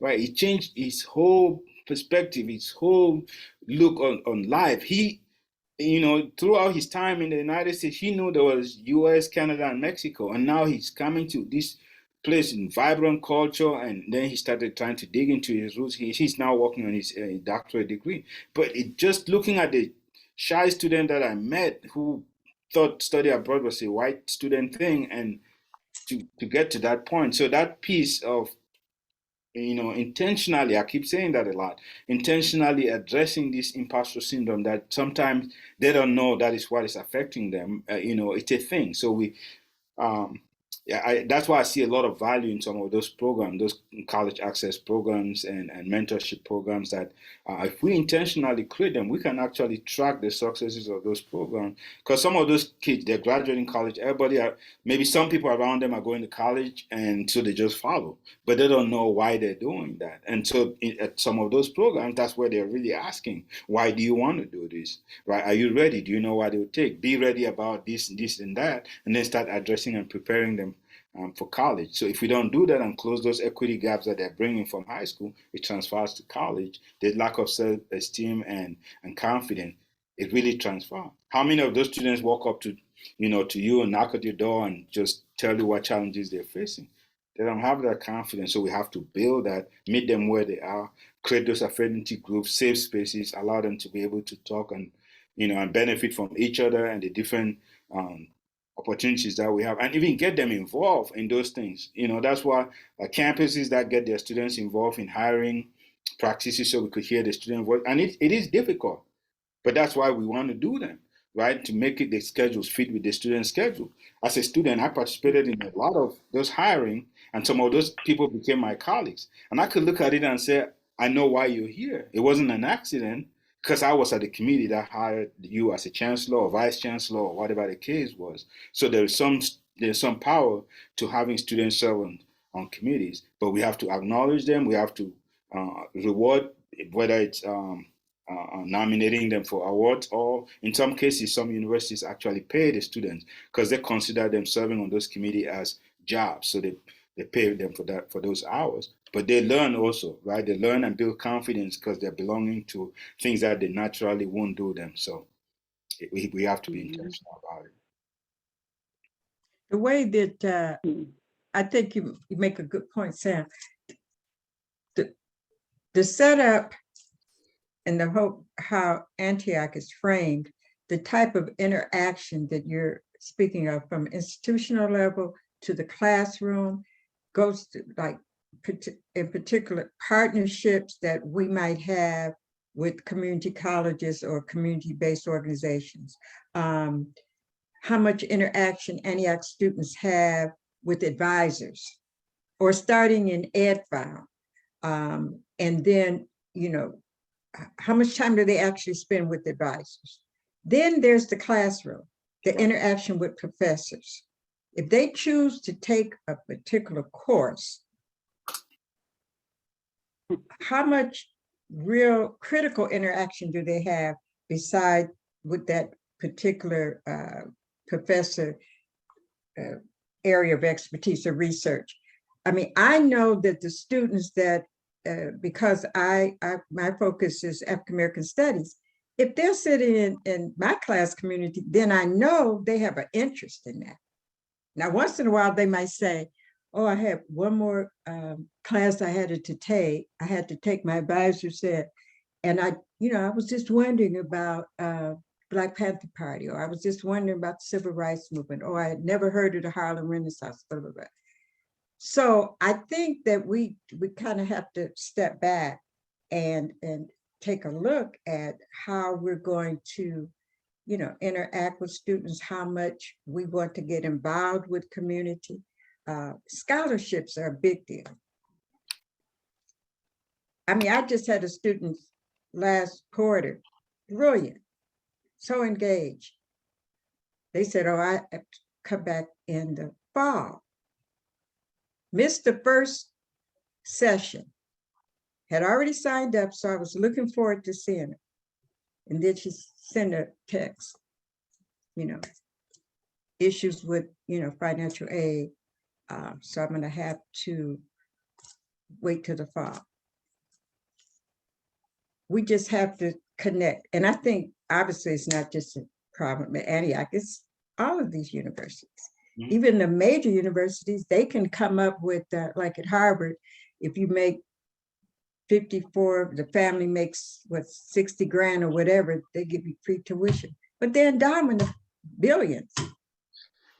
right? He changed his whole perspective, his whole look on life. He, throughout his time in the United States, he knew there was US, Canada, and Mexico. And now he's coming to this place in vibrant culture. And then he started trying to dig into his roots. He's now working on his doctorate degree. But just looking at the shy student that I met who thought study abroad was a white student thing, and to get to that point. So that piece of, intentionally, I keep saying that a lot, intentionally addressing this imposter syndrome that sometimes they don't know that is what is affecting them. It's a thing. So that's why I see a lot of value in some of those programs, those college access programs and mentorship programs that if we intentionally create them, we can actually track the successes of those programs. Because some of those kids, they're graduating college, maybe some people around them are going to college, and so they just follow, but they don't know why they're doing that. And so at some of those programs, that's where they're really asking, why do you want to do this? Right? Are you ready? Do you know what it will take? Be ready about this, and that, and then start addressing and preparing them for college. So if we don't do that and close those equity gaps that they're bringing from high school, it transfers to college. The lack of self-esteem and confidence, it really transfers. How many of those students walk up to you and knock at your door and just tell you what challenges they're facing? They don't have that confidence. So we have to build that, meet them where they are, create those affinity groups, safe spaces, allow them to be able to talk and benefit from each other and the different opportunities that we have, and even get them involved in those things. That's why campuses that get their students involved in hiring practices, so we could hear the student voice. And it is difficult, but that's why we want to do them, right? To make the schedules fit with the student schedule. As a student, I participated in a lot of those hiring, and some of those people became my colleagues. And I could look at it and say, I know why you're here. It wasn't an accident, because I was at the committee that hired you as a chancellor or vice chancellor or whatever the case was. So there's some power to having students serve on committees, but we have to acknowledge them. We have to reward, whether it's nominating them for awards, or in some cases, some universities actually pay the students because they consider them serving on those committees as jobs. So they pay them for those hours. But they learn also, right? They learn and build confidence because they're belonging to things that they naturally won't do them. So we have to be intentional about it. The way that I think you make a good point, Sam. The setup and the hope how Antioch is framed, the type of interaction that you're speaking of from institutional level to the classroom goes to, like, in particular, partnerships that we might have with community colleges or community-based organizations. How much interaction Antioch students have with advisors, or starting in EdFile. And then, how much time do they actually spend with advisors? Then there's the classroom, the interaction with professors. If they choose to take a particular course, how much real critical interaction do they have beside with that particular professor area of expertise or research? I mean, I know that the students that, because my focus is African American studies, if they're sitting in my class community, then I know they have an interest in that. Now, once in a while, they might say, oh, I have one more class I had to take. I had to take, my advisor said, and I was just wondering about Black Panther Party, or I was just wondering about the Civil Rights Movement, or I had never heard of the Harlem Renaissance, blah, blah, blah. So I think that we kind of have to step back and take a look at how we're going to, interact with students, how much we want to get involved with community. Scholarships are a big deal. I mean, I just had a student last quarter, brilliant, so engaged. They said, oh, I have to come back in the fall. Missed the first session, had already signed up, so I was looking forward to seeing her. And then she sent a text, issues with, financial aid. So I'm gonna have to wait till the fall. We just have to connect. And I think obviously it's not just a problem at Antioch, it's all of these universities. Mm-hmm. Even the major universities, they can come up with, like at Harvard, if you make 54, the family makes what, 60 grand or whatever, they give you free tuition, but they're endowing the billions.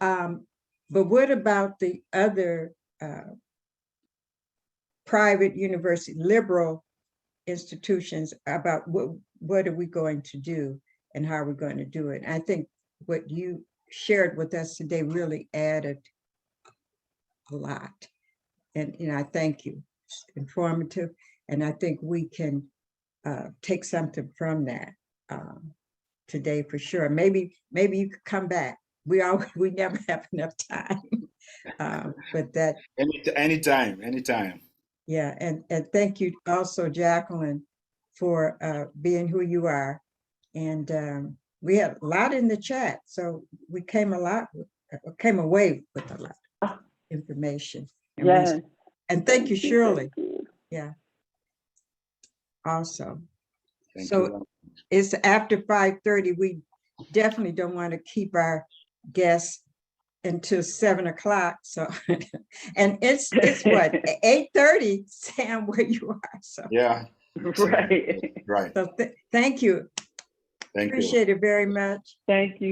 But what about the other private university, liberal institutions, about what are we going to do and how are we going to do it? I think what you shared with us today really added a lot. And I thank you. It's informative. And I think we can take something from that today for sure. Maybe you could come back. We never have enough time. But that anytime. Yeah, and thank you also, Jacqueline, for being who you are. And we had a lot in the chat, so we came away with a lot of information. Yes. And thank you, Shirley. Yeah. Also. Thank so you. It's after 5:30. We definitely don't want to keep our guests until 7 o'clock. So, and it's what, 8:30, Sam, where you are. So yeah, right. So thank you. Thank you. Appreciate it very much. Thank you.